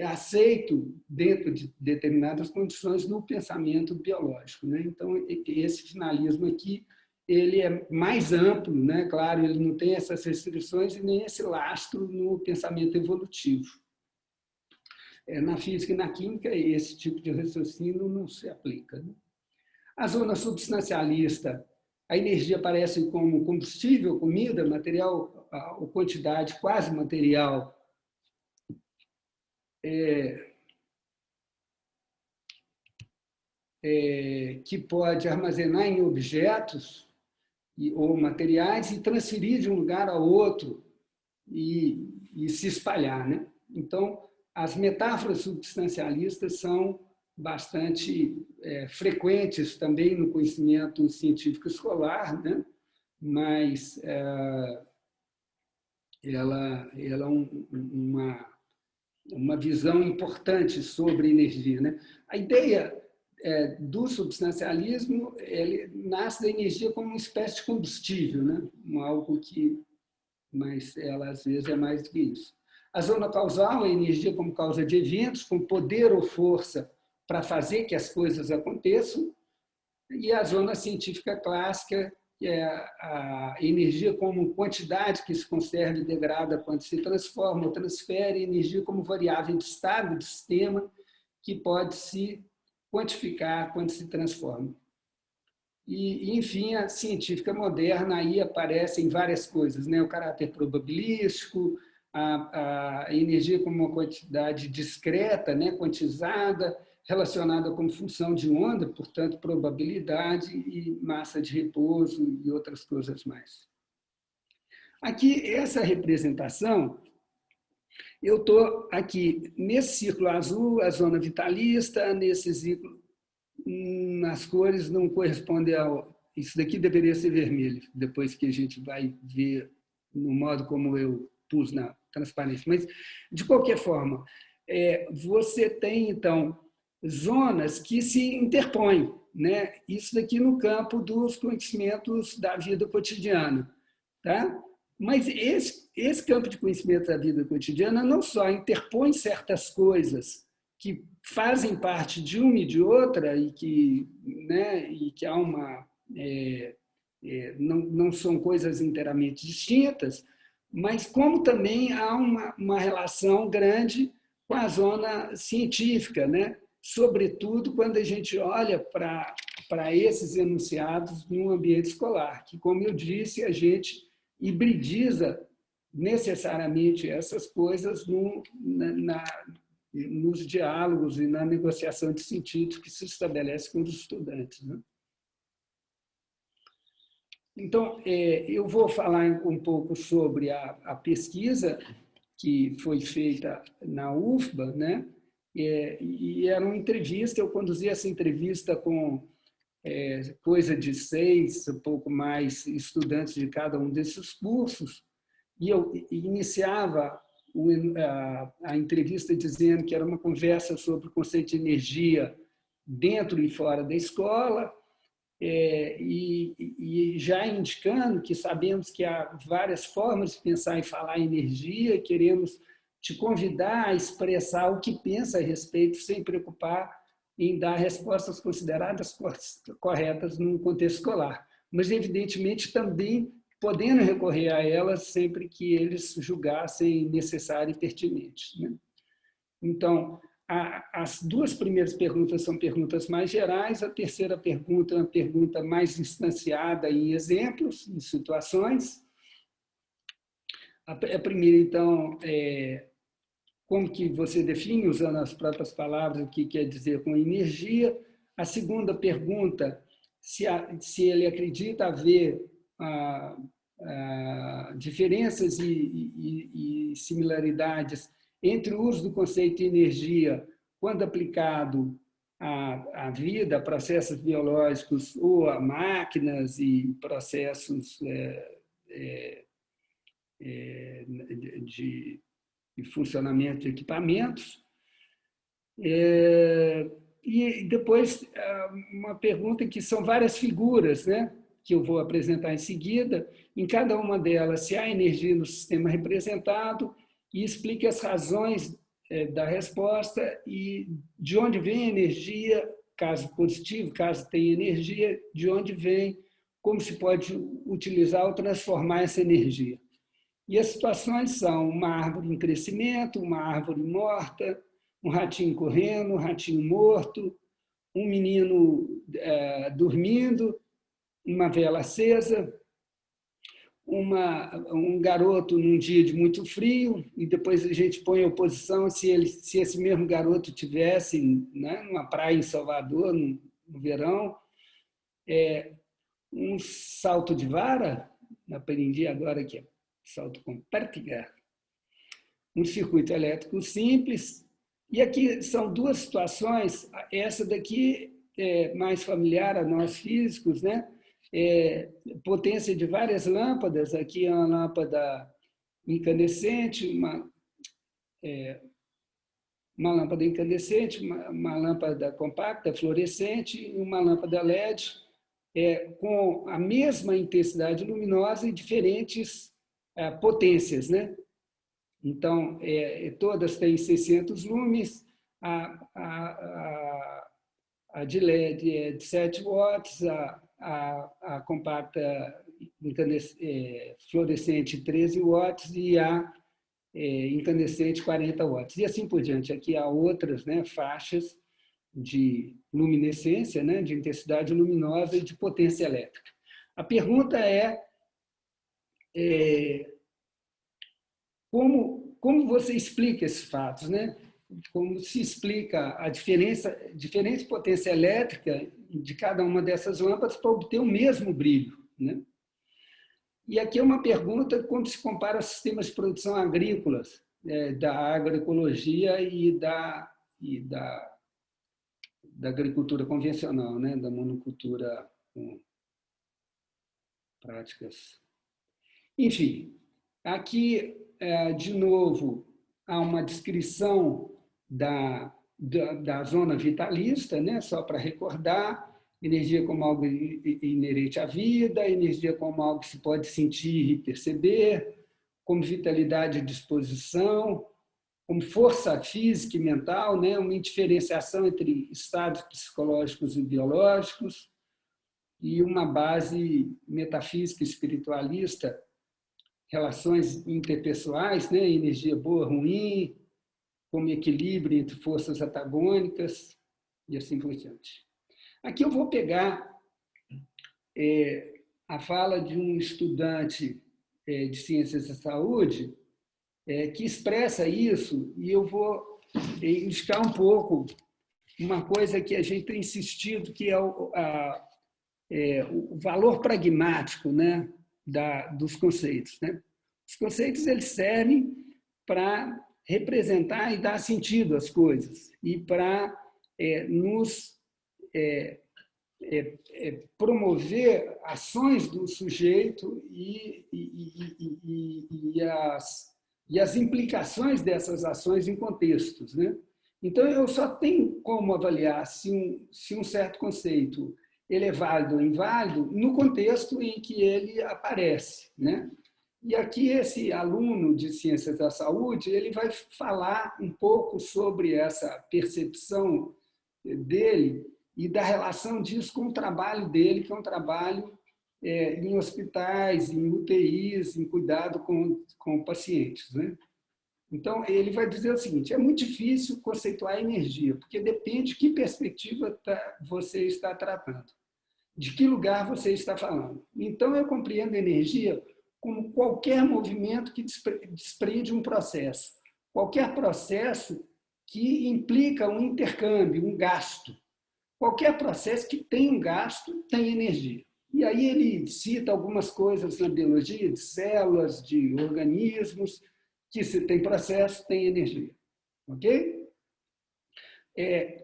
[SPEAKER 2] aceito dentro de determinadas condições no pensamento biológico, né? Então, esse finalismo aqui ele é mais amplo, né? Claro, ele não tem essas restrições e nem esse lastro no pensamento evolutivo. Na física e na química, esse tipo de raciocínio não se aplica, né? A zona substancialista, a energia aparece como combustível, comida, material ou quantidade quase material que pode armazenar em objetos ou materiais e transferir de um lugar a outro e se espalhar, né? Então, as metáforas substancialistas são bastante frequentes também no conhecimento científico escolar, né? Mas ela é uma visão importante sobre energia, né? A ideia do substancialismo, ele nasce da energia como uma espécie de combustível, né? Algo que, mas ela às vezes é mais do que isso. A zona causal é a energia como causa de eventos, com poder ou força para fazer que as coisas aconteçam, e a zona científica clássica, que é a energia como quantidade que se conserva e degrada quando se transforma ou transfere, energia como variável de estado do sistema que pode se quantificar quando se transforma. E, enfim, a científica moderna aí aparecem várias coisas, né? O caráter probabilístico, a energia como uma quantidade discreta, né? Quantizada, relacionada com função de onda, portanto, probabilidade e massa de repouso e outras coisas mais. Aqui, essa representação, eu estou aqui nesse círculo azul, a zona vitalista, nesse círculo, nas cores não corresponde ao... Isso daqui deveria ser vermelho, depois que a gente vai ver no modo como eu pus na transparência. Mas, de qualquer forma, você tem, então, zonas que se interpõem, né? Isso daqui no campo dos conhecimentos da vida cotidiana. Tá? Mas esse campo de conhecimento da vida cotidiana não só interpõe certas coisas que fazem parte de uma e de outra e que, né, e que há uma... não são coisas inteiramente distintas, mas como também há uma relação grande com a zona científica, né? Sobretudo quando a gente olha para esses enunciados no ambiente escolar, que, como eu disse, a gente hibridiza necessariamente essas coisas nos diálogos e na negociação de sentido que se estabelece com os estudantes, né? Então, eu vou falar um pouco sobre a pesquisa que foi feita na UFBA, né? E era uma entrevista, eu conduzi essa entrevista com coisa de 6, um pouco mais, estudantes de cada um desses cursos, e eu iniciava a entrevista dizendo que era uma conversa sobre o conceito de energia dentro e fora da escola, e já indicando que sabemos que há várias formas de pensar e falar em energia, queremos te convidar a expressar o que pensa a respeito, sem preocupar em dar respostas consideradas corretas num contexto escolar, mas, evidentemente, também podendo recorrer a elas sempre que eles julgassem necessário e pertinente, né? Então, as duas primeiras perguntas são perguntas mais gerais, a terceira pergunta é uma pergunta mais instanciada em exemplos, em situações. A primeira, então, como que você define, usando as próprias palavras, o que quer dizer com energia. A segunda pergunta, se ele acredita haver diferenças e similaridades entre o uso do conceito de energia quando aplicado à vida, a processos biológicos ou a máquinas e processos de funcionamento de equipamentos. E depois, uma pergunta que são várias figuras, né, que eu vou apresentar em seguida, em cada uma delas se há energia no sistema representado, e explique as razões da resposta e de onde vem a energia, caso positivo, caso tenha energia, de onde vem como se pode utilizar ou transformar essa energia. E as situações são uma árvore em crescimento, uma árvore morta, um ratinho correndo, um ratinho morto, um menino dormindo, uma vela acesa, um garoto num dia de muito frio, e depois a gente põe a oposição se esse mesmo garoto tivesse, né, numa praia em Salvador, no verão, um salto de vara, aprendi agora que é salto com pértiga, um circuito elétrico simples. E aqui são duas situações, essa daqui é mais familiar a nós físicos, né? Potência de várias lâmpadas, aqui é uma lâmpada incandescente, uma lâmpada incandescente, uma lâmpada compacta, fluorescente e uma lâmpada LED, com a mesma intensidade luminosa e diferentes potências, né? Então, todas têm 600 lumes, a de LED é de 7 watts, a compacta fluorescente 13 watts e a incandescente 40 watts. E assim por diante. Aqui há outras, né, faixas de luminescência, né, de intensidade luminosa e de potência elétrica. A pergunta como você explica esses fatos, né? Como se explica a diferente potência elétrica de cada uma dessas lâmpadas para obter o mesmo brilho, né? E aqui é uma pergunta como se compara aos sistemas de produção agrícolas, da agroecologia e da agricultura convencional, né? Da monocultura com práticas. Enfim, aqui, de novo, há uma descrição da zona vitalista, né? Só para recordar, energia como algo inerente à vida, energia como algo que se pode sentir e perceber, como vitalidade e disposição, como força física e mental, né? Uma indiferenciação entre estados psicológicos e biológicos, e uma base metafísica espiritualista, relações interpessoais, né? Energia boa, ruim, como equilíbrio entre forças antagônicas, e assim por diante. Aqui eu vou pegar a fala de um estudante de ciências da saúde que expressa isso, e eu vou indicar um pouco uma coisa que a gente tem insistido, que é o valor pragmático, né, dos conceitos, né? Os conceitos eles servem para representar e dar sentido às coisas e para nos promover ações do sujeito e as implicações dessas ações em contextos, né? Então, eu só tenho como avaliar se um certo conceito ele é válido ou inválido no contexto em que ele aparece, né? E aqui esse aluno de Ciências da Saúde ele vai falar um pouco sobre essa percepção dele e da relação disso com o trabalho dele, que é um trabalho em hospitais, em UTIs, em cuidado com pacientes, né? Então, ele vai dizer o seguinte: é muito difícil conceituar energia, porque depende de que perspectiva você está tratando, de que lugar você está falando. Então, eu compreendo a energia como qualquer movimento que desprende um processo, qualquer processo que implica um intercâmbio, um gasto. Qualquer processo que tem um gasto tem energia. E aí ele cita algumas coisas na biologia, de células, de organismos, que se tem processo, tem energia. Ok?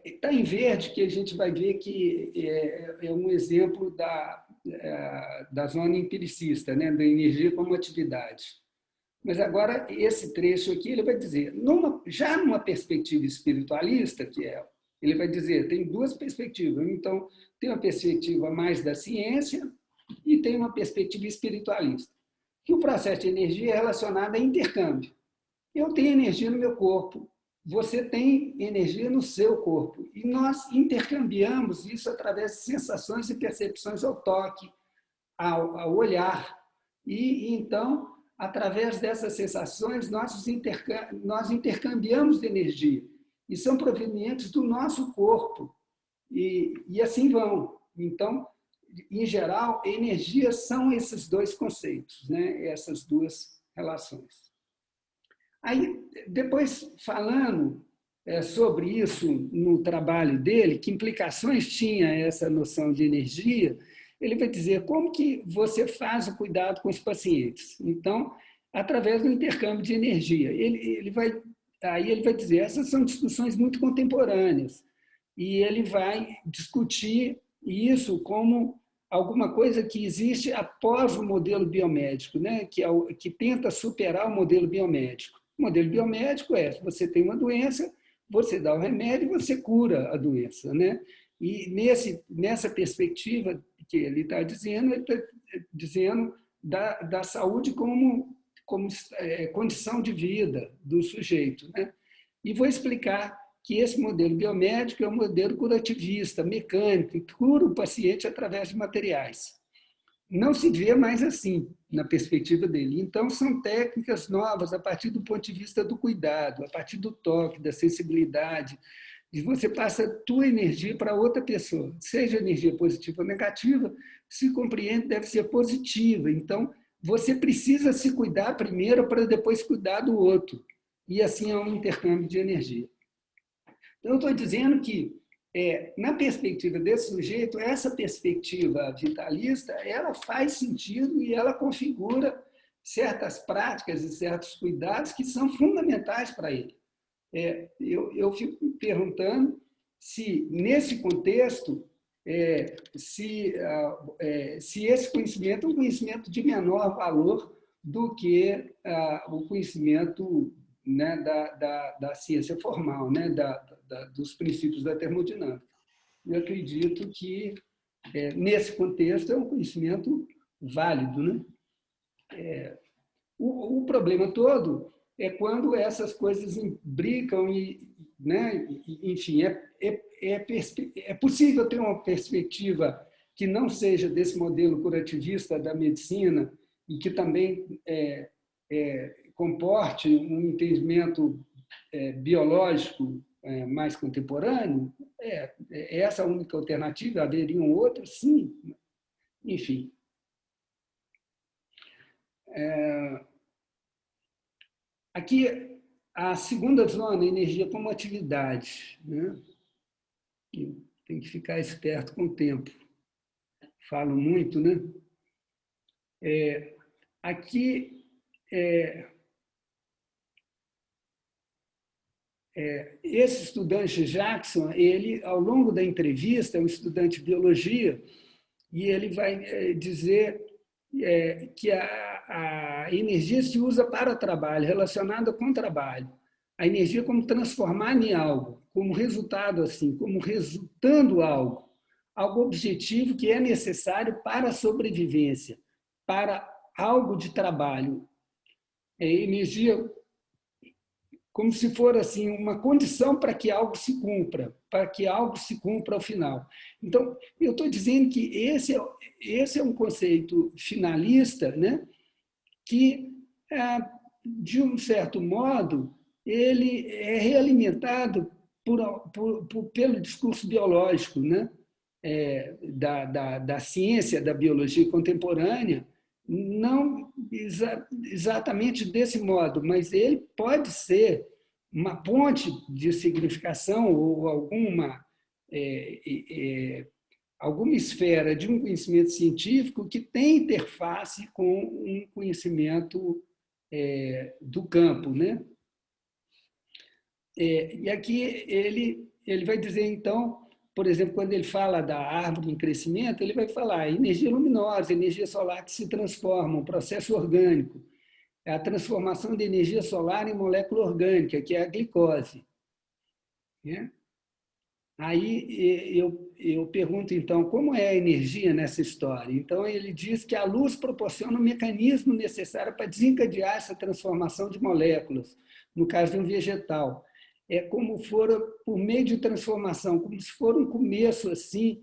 [SPEAKER 2] Está em verde que a gente vai ver que é um exemplo da zona empiricista, né? Da energia como atividade. Mas agora, esse trecho aqui, ele vai dizer, já numa perspectiva espiritualista, ele vai dizer, tem duas perspectivas. Então, tem uma perspectiva mais da ciência e tem uma perspectiva espiritualista. Que o processo de energia é relacionado a intercâmbio. Eu tenho energia no meu corpo, você tem energia no seu corpo. E nós intercambiamos isso através de sensações e percepções ao toque, ao olhar. E, então, através dessas sensações, nós intercambiamos energia, e são provenientes do nosso corpo, e assim vão. Então, em geral, energia são esses dois conceitos, né? Essas duas relações. Aí, depois, falando sobre isso no trabalho dele, que implicações tinha essa noção de energia, ele vai dizer como que você faz o cuidado com os pacientes. Então, através do intercâmbio de energia. Aí ele vai dizer, essas são discussões muito contemporâneas, e ele vai discutir isso como alguma coisa que existe após o modelo biomédico, né? que tenta superar o modelo biomédico. O modelo biomédico é, se você tem uma doença, você dá o remédio e você cura a doença, né? E nessa perspectiva que ele está dizendo da saúde como condição de vida do sujeito, né? E vou explicar que esse modelo biomédico é um modelo curativista, mecânico, que cura o paciente através de materiais. Não se vê mais assim, na perspectiva dele. Então, são técnicas novas a partir do ponto de vista do cuidado, a partir do toque, da sensibilidade, e você passa a tua energia para outra pessoa, seja energia positiva ou negativa, se compreende, deve ser positiva. Então, você precisa se cuidar primeiro para depois cuidar do outro. E assim é um intercâmbio de energia. Então, eu estou dizendo que, na perspectiva desse sujeito, essa perspectiva vitalista, ela faz sentido e ela configura certas práticas e certos cuidados que são fundamentais para ele. Eu fico me perguntando se, nesse contexto, se esse conhecimento é um conhecimento de menor valor do que o conhecimento, né, da ciência formal, né, dos princípios da termodinâmica. Eu acredito que, nesse contexto, é um conhecimento válido, né? O problema todo é quando essas coisas imbricam né, enfim, é possível ter uma perspectiva que não seja desse modelo curativista da medicina e que também comporte um entendimento biológico mais contemporâneo. É essa a única alternativa? Haveriam outras? Sim. Enfim. Aqui, a segunda zona, energia como atividade, né? Tem que ficar esperto com o tempo. Falo muito, né? Aqui, esse estudante Jackson, ele, ao longo da entrevista, é um estudante de biologia, e ele vai dizer que a energia se usa para trabalho, relacionada com trabalho. A energia como transformar em algo, como resultado, assim, como resultando algo objetivo que é necessário para a sobrevivência, para algo de trabalho. Energia como se for assim uma condição para que algo se cumpra, ao final. Então, eu estou dizendo que esse é um conceito finalista, né, que, de um certo modo, ele é realimentado pelo discurso biológico, né, da ciência, da biologia contemporânea, não exatamente desse modo, mas ele pode ser uma ponte de significação ou alguma esfera de um conhecimento científico que tem interface com um conhecimento do campo, né? E aqui ele vai dizer, então, por exemplo, quando ele fala da árvore em crescimento, ele vai falar energia luminosa, energia solar que se transforma, um processo orgânico, é a transformação de energia solar em molécula orgânica, que é a glicose. Aí eu pergunto, então, como é a energia nessa história? Então, ele diz que a luz proporciona um mecanismo necessário para desencadear essa transformação de moléculas, no caso de um vegetal. É como for por meio de transformação, como se for um começo assim,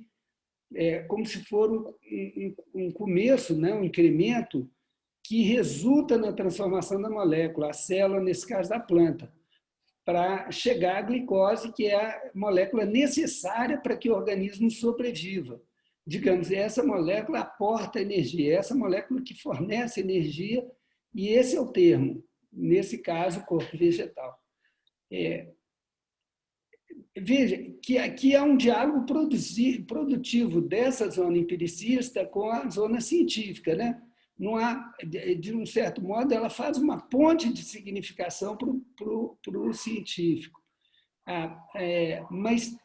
[SPEAKER 2] como se for um começo, né, um incremento que resulta na transformação da molécula, a célula, nesse caso da planta, para chegar à glicose, que é a molécula necessária para que o organismo sobreviva. Digamos, essa molécula aporta energia, essa molécula que fornece energia, e esse é o termo, nesse caso, corpo vegetal. Veja que aqui há um diálogo produtivo dessa zona empiricista com a zona científica, né? Não há, de um certo modo, ela faz uma ponte de significação para o científico. Mas,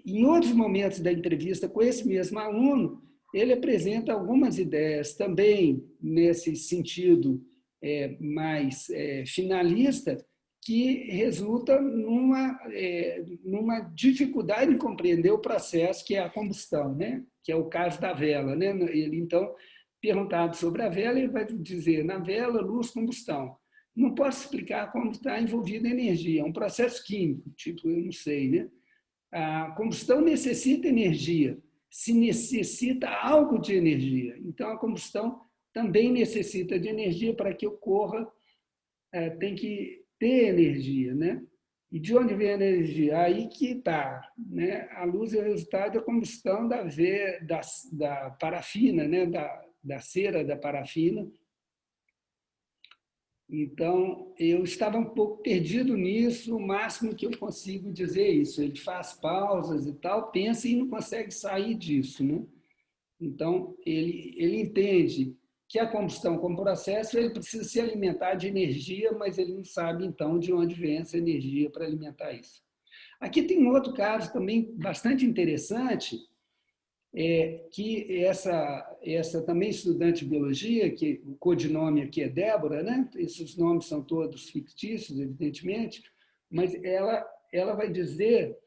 [SPEAKER 2] em outros momentos da entrevista com esse mesmo aluno, ele apresenta algumas ideias também nesse sentido mais finalista, que resulta numa dificuldade em compreender o processo que é a combustão, né? Que é o caso da vela, né? Ele, então, perguntado sobre a vela, ele vai dizer, na vela, luz, combustão. Não posso explicar como está envolvida a energia, é um processo químico, tipo, eu não sei, né? A combustão necessita energia, se necessita algo de energia. Então, a combustão também necessita de energia para que ocorra, tem que ter energia, né? E de onde vem a energia? Aí que está, né? A luz é o resultado da combustão da parafina, né? Da cera da parafina. Então, eu estava um pouco perdido nisso, o máximo que eu consigo dizer é isso. Ele faz pausas e tal, pensa e não consegue sair disso, né? Então, ele entende que a combustão como processo, ele precisa se alimentar de energia, mas ele não sabe, então, de onde vem essa energia para alimentar isso. Aqui tem um outro caso também bastante interessante, que essa também estudante de biologia, que o codinome aqui é Débora, né? Esses nomes são todos fictícios, evidentemente, mas ela vai dizer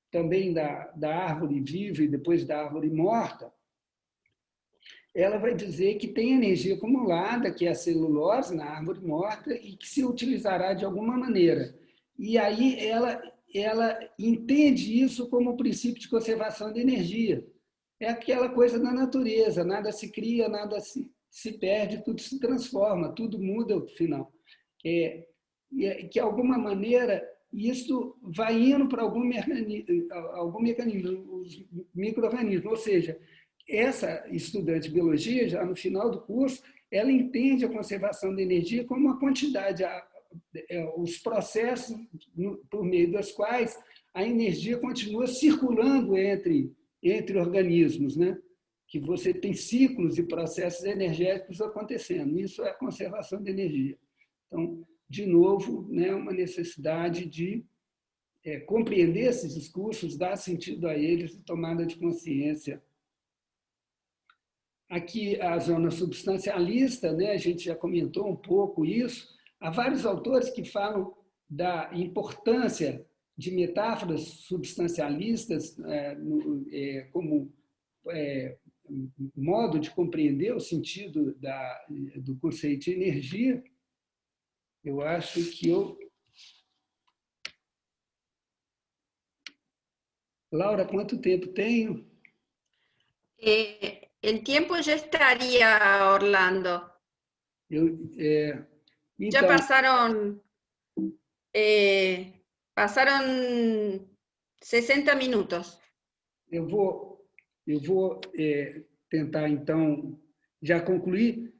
[SPEAKER 2] também da árvore viva e depois da árvore morta, ela vai dizer que tem energia acumulada, que é a celulose na árvore morta, e que se utilizará de alguma maneira. E aí ela entende isso como o princípio de conservação de energia. É aquela coisa da natureza, nada se cria, nada se perde, tudo se transforma, tudo muda no final. Que de alguma maneira isso vai indo para algum mecanismo, os micro-organismos, ou seja, essa estudante de biologia, já no final do curso, ela entende a conservação da energia como uma quantidade, os processos por meio dos quais a energia continua circulando entre organismos, né? Que você tem ciclos e processos energéticos acontecendo. Isso é a conservação da energia. Então, de novo, né, uma necessidade de compreender esses discursos, dar sentido a eles e tomada de consciência. Aqui, a zona substancialista, né, a gente já comentou um pouco isso. Há vários autores que falam da importância de metáforas substancialistas como modo de compreender o sentido do conceito de energia. Eu acho que Laura, quanto tempo tenho?
[SPEAKER 1] El tiempo ya estaría, Orlando. Ya
[SPEAKER 2] Então,
[SPEAKER 1] pasaron 60 minutos.
[SPEAKER 2] eu vou tentar, então, já concluir.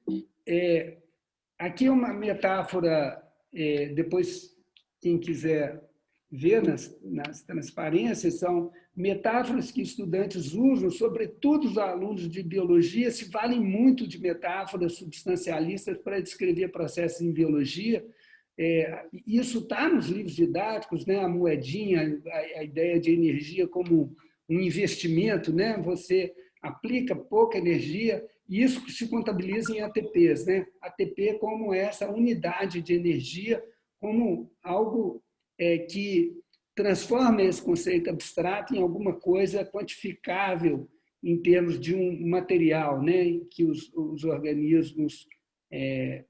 [SPEAKER 2] Aqui é uma metáfora, depois, quem quiser ver nas transparências, são metáforas que estudantes usam, sobretudo os alunos de biologia, se valem muito de metáforas substancialistas para descrever processos em biologia. Isso está nos livros didáticos, né? A moedinha, a ideia de energia como um investimento, né? Você aplica pouca energia, e isso se contabiliza em ATPs, né? ATP como essa unidade de energia, como algo que transforma esse conceito abstrato em alguma coisa quantificável em termos de um material, né? Que os organismos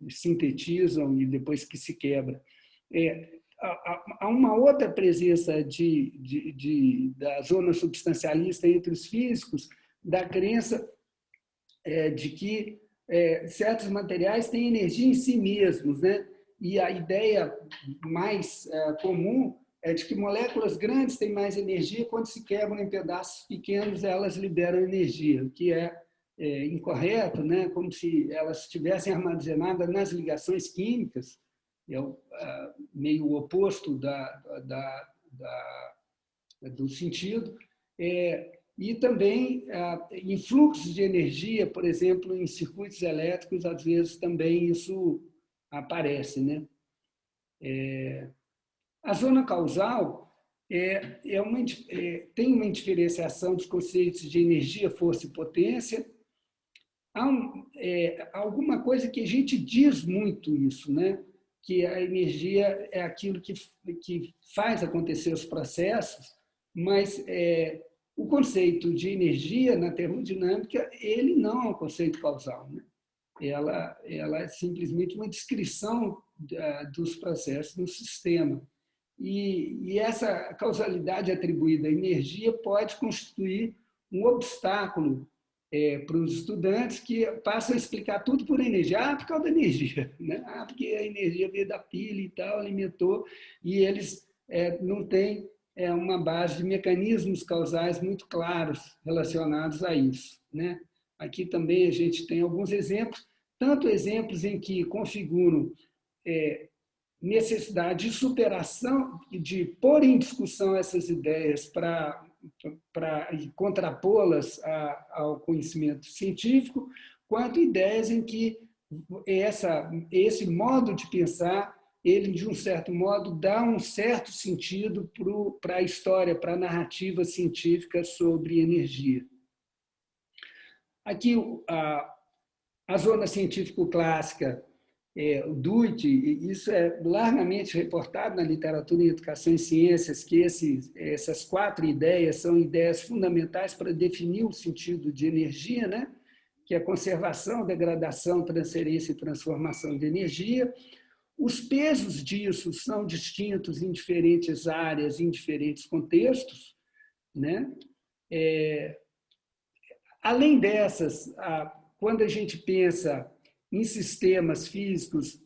[SPEAKER 2] sintetizam e depois que se quebra. Há uma outra presença da zona substancialista entre os físicos, da crença de que certos materiais têm energia em si mesmos, né? E a ideia mais comum é de que moléculas grandes têm mais energia, quando se quebram em pedaços pequenos, elas liberam energia, o que é incorreto, né? Como se elas estivessem armazenadas nas ligações químicas, é meio o oposto do sentido. E também em fluxos de energia, por exemplo, em circuitos elétricos, às vezes também isso aparece, né? A zona causal tem uma indiferenciação dos conceitos de energia, força e potência. Há alguma coisa que a gente diz muito isso, né? Que a energia é aquilo que faz acontecer os processos, mas o conceito de energia na termodinâmica, ele não é um conceito causal, né? Ela é simplesmente uma descrição dos processos no sistema. E essa causalidade atribuída à energia pode constituir um obstáculo para os estudantes que passam a explicar tudo por energia. Por causa da energia, né? Porque a energia veio da pilha e tal, alimentou, e eles não têm uma base de mecanismos causais muito claros relacionados a isso, né? Aqui também a gente tem alguns exemplos, tanto exemplos em que configuram necessidade de superação, de pôr em discussão essas ideias para contrapô-las ao conhecimento científico, quanto ideias em que esse modo de pensar, ele, de um certo modo, dá um certo sentido para a história, para a narrativa científica sobre energia. Aqui, a zona científico-clássica, o Duit, isso é largamente reportado na literatura em educação e ciências, que essas 4 ideias são ideias fundamentais para definir o sentido de energia, né? Que é a conservação, degradação, transferência e transformação de energia. Os pesos disso são distintos em diferentes áreas, em diferentes contextos, né? Além dessas, quando a gente pensa em sistemas físicos,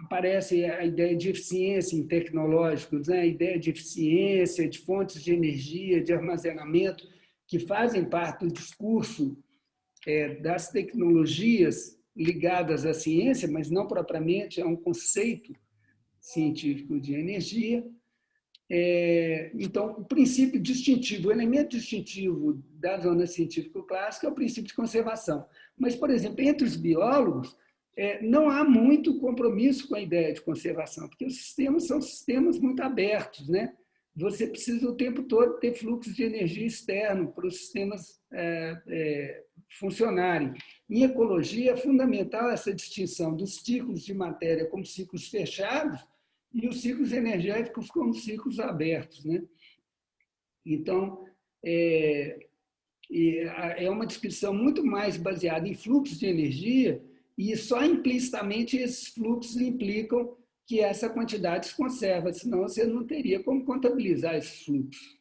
[SPEAKER 2] aparece a ideia de eficiência em tecnológicos, né? A ideia de eficiência, de fontes de energia, de armazenamento, que fazem parte do discurso das tecnologias ligadas à ciência, mas não propriamente a um conceito científico de energia. Então, o princípio distintivo, o elemento distintivo da zona científico-clássica é o princípio de conservação. Mas, por exemplo, entre os biólogos, não há muito compromisso com a ideia de conservação, porque os sistemas são sistemas muito abertos, né? Você precisa o tempo todo ter fluxo de energia externo para os sistemas funcionarem. Em ecologia, é fundamental essa distinção dos ciclos de matéria como ciclos fechados e os ciclos energéticos como ciclos abertos, né? Então, é uma descrição muito mais baseada em fluxos de energia e só implicitamente esses fluxos implicam que essa quantidade se conserva, senão você não teria como contabilizar esses fluxos,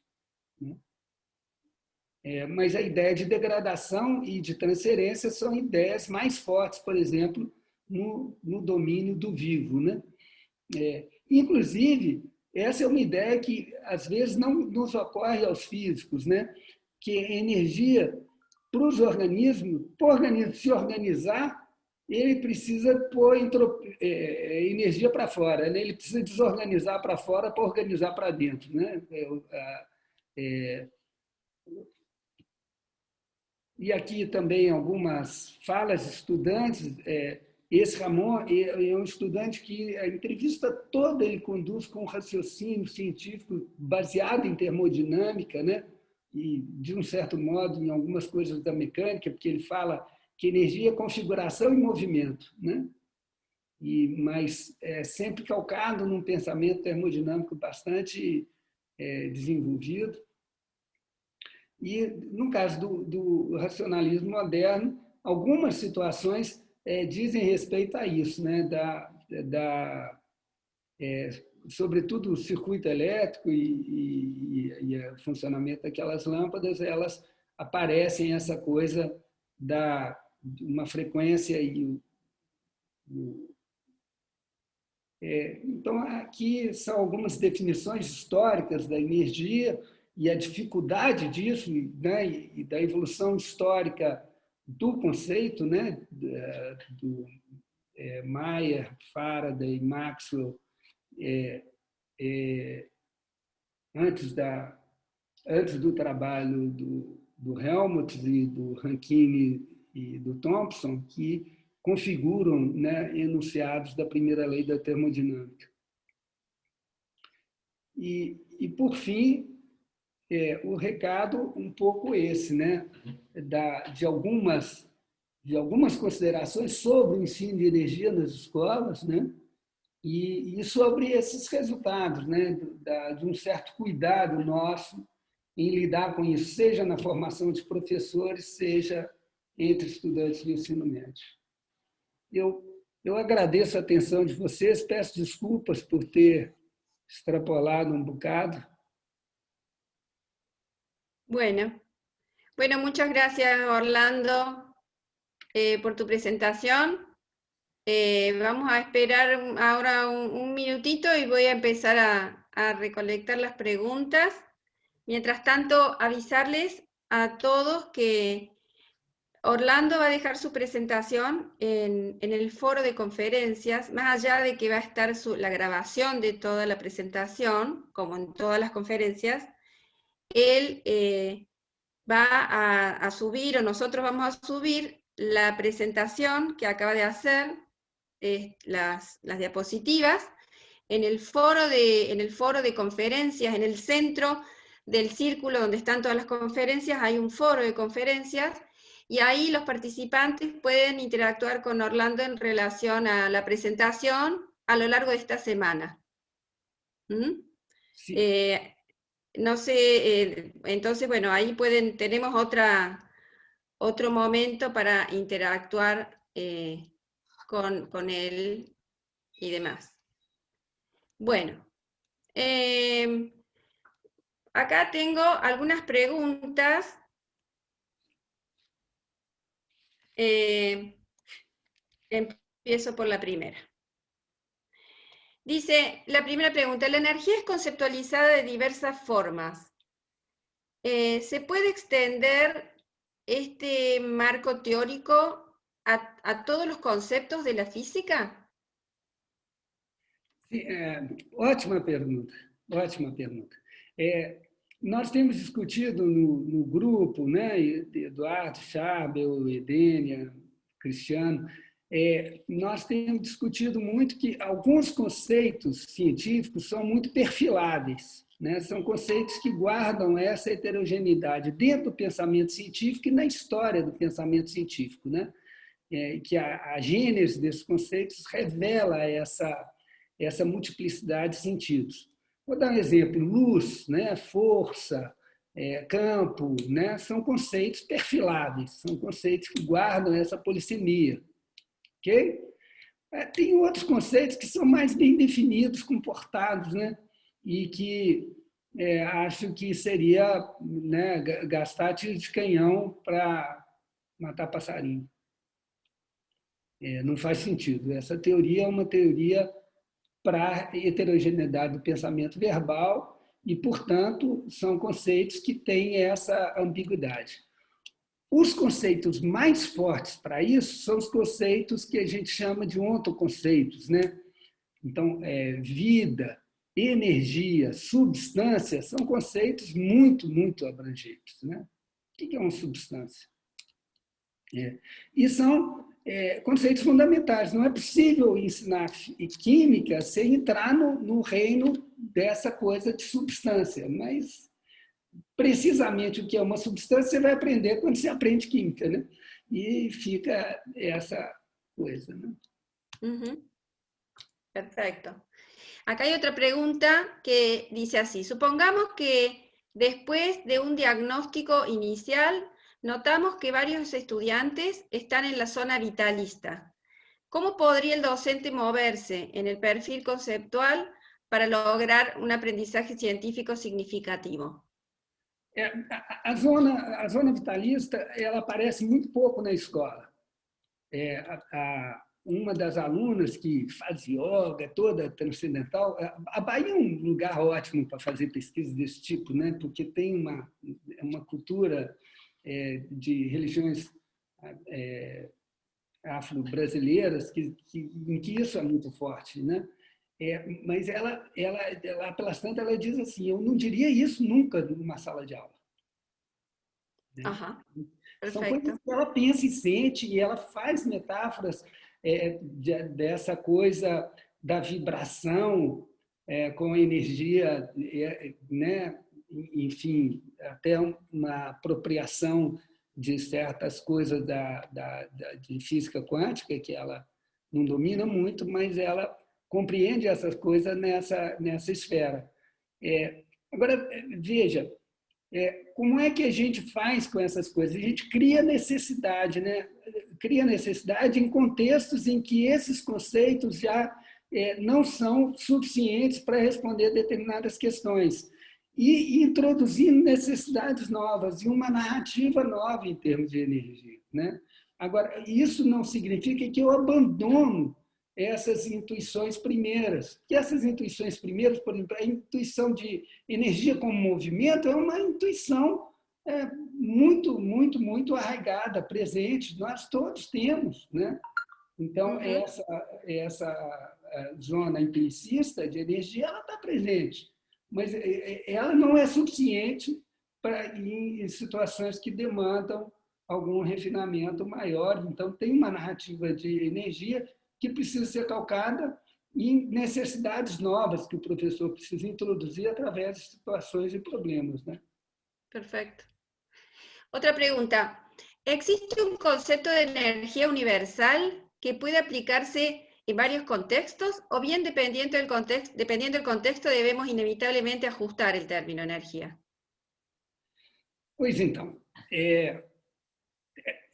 [SPEAKER 2] né? Mas a ideia de degradação e de transferência são ideias mais fortes, por exemplo, no domínio do vivo, né? Inclusive, essa é uma ideia que, às vezes, não nos ocorre aos físicos, né? Que a energia, para os organismos, para o organismo se organizar, ele precisa pôr energia para fora, né? Ele precisa desorganizar para fora para organizar para dentro, né? E aqui também algumas falas de estudantes. Esse Ramon é um estudante que a entrevista toda ele conduz com um raciocínio científico baseado em termodinâmica, né? E, de um certo modo, em algumas coisas da mecânica, porque ele fala que energia é configuração e movimento, né? Mas sempre calcado num pensamento termodinâmico bastante desenvolvido. E, no caso do racionalismo moderno, algumas situações dizem respeito a isso, né? Sobretudo o circuito elétrico e o funcionamento daquelas lâmpadas, elas aparecem essa coisa da uma frequência e então, aqui são algumas definições históricas da energia e a dificuldade disso, né, e da evolução histórica do conceito, né, do Mayer, Faraday, Maxwell, antes do trabalho do Helmholtz e do Rankine e do Thomson, que configuram, né, enunciados da primeira lei da termodinâmica. E por fim, o recado um pouco esse, né, de algumas considerações sobre o ensino de energia nas escolas, né, e sobre esses resultados, né, de um certo cuidado nosso em lidar com isso, seja na formação de professores, seja entre estudantes de ensino médio. Eu agradeço a atenção de vocês, peço desculpas por ter extrapolado um bocado.
[SPEAKER 1] Bueno, muchas gracias, Orlando, por tu presentación. Vamos a esperar ahora un minutito y voy a empezar a recolectar las preguntas. Mientras tanto, avisarles a todos que Orlando va a dejar su presentación en el foro de conferencias, más allá de que va a estar la grabación de toda la presentación, como en todas las conferencias, él va a subir, o nosotros vamos a subir la presentación que acaba de hacer, las diapositivas, en el foro de conferencias, en el centro del círculo donde están todas las conferencias, hay un foro de conferencias, y ahí los participantes pueden interactuar con Orlando en relación a la presentación a lo largo de esta semana.
[SPEAKER 2] Sí.
[SPEAKER 1] No sé, entonces, bueno, ahí tenemos otro momento para interactuar con él y demás. Bueno, acá tengo algunas preguntas. Empiezo por la primera. Dice, la primera pregunta, la energía es conceptualizada de diversas formas. ¿Se puede extender este marco teórico a todos los conceptos de la física?
[SPEAKER 2] Sim, ótima pergunta, ótima pergunta. Nós temos discutido no grupo, né, Eduardo, Chabel, Edênia, Cristiano, nós temos discutido muito que alguns conceitos científicos são muito perfiláveis, né? São conceitos que guardam essa heterogeneidade dentro do pensamento científico e na história do pensamento científico, né? Que a gênese desses conceitos revela essa multiplicidade de sentidos. Vou dar um exemplo: luz, né? Força, campo, né? São conceitos perfiláveis, são conceitos que guardam essa polissemia. Okay? Tem outros conceitos que são mais bem definidos, comportados, né? E que acho que seria, né, gastar tiro de canhão para matar passarinho. Não faz sentido. Essa teoria é uma teoria para a heterogeneidade do pensamento verbal e, portanto, são conceitos que têm essa ambiguidade. Os conceitos mais fortes para isso são os conceitos que a gente chama de ontoconceitos, né? Então, vida, energia, substância são conceitos muito, muito abrangentes, né? O que é uma substância? E são conceitos fundamentais. Não é possível ensinar química sem entrar no reino dessa coisa de substância, mas precisamente o que é uma substância você vai aprender quando você aprende química, né? E fica essa coisa, né?
[SPEAKER 1] Perfecto. Acá hay otra pregunta que dice así: supongamos que después de un diagnóstico inicial notamos que varios estudiantes están en la zona vitalista. ¿Cómo podría el docente moverse en el perfil conceptual para lograr un aprendizaje científico significativo?
[SPEAKER 2] A zona vitalista, ela aparece muito pouco na escola. Uma das alunas que faz yoga, toda transcendental, a Bahia é um lugar ótimo para fazer pesquisa desse tipo, né? Porque tem uma cultura de religiões afro-brasileiras em que isso é muito forte, né? Mas lá pelas tantas, ela diz assim, eu não diria isso nunca numa sala de aula. Né?
[SPEAKER 1] Ajá,
[SPEAKER 2] São coisas
[SPEAKER 1] perfecto.
[SPEAKER 2] que ela pensa e sente, e ela faz metáforas dessa coisa da vibração com a energia, né? Enfim, até uma apropriação de certas coisas de física quântica, que ela não domina muito, mas ela compreende essas coisas nessa esfera. Agora, veja, como é que a gente faz com essas coisas? A gente cria necessidade, né? Cria necessidade em contextos em que esses conceitos já não são suficientes para responder determinadas questões. E introduzindo necessidades novas e uma narrativa nova em termos de energia. Né? Agora, isso não significa que eu abandono essas intuições primeiras. Que essas intuições primeiras, por exemplo, a intuição de energia como movimento é uma intuição muito, muito, muito arraigada, presente, nós todos temos. Né? Então,
[SPEAKER 1] Ujú.
[SPEAKER 2] essa zona empiricista de energia, ela está presente, mas ela não é suficiente em situações que demandam algum refinamento maior. Então, tem uma narrativa de energia que precisa ser calcada em necessidades novas que o professor precisa introduzir através de situações e problemas. Né?
[SPEAKER 1] Perfecto. Otra pregunta. ¿Existe un concepto de energía universal que puede aplicarse en varios contextos o bien dependiendo del contexto debemos inevitablemente ajustar el término energía?
[SPEAKER 2] Pois então,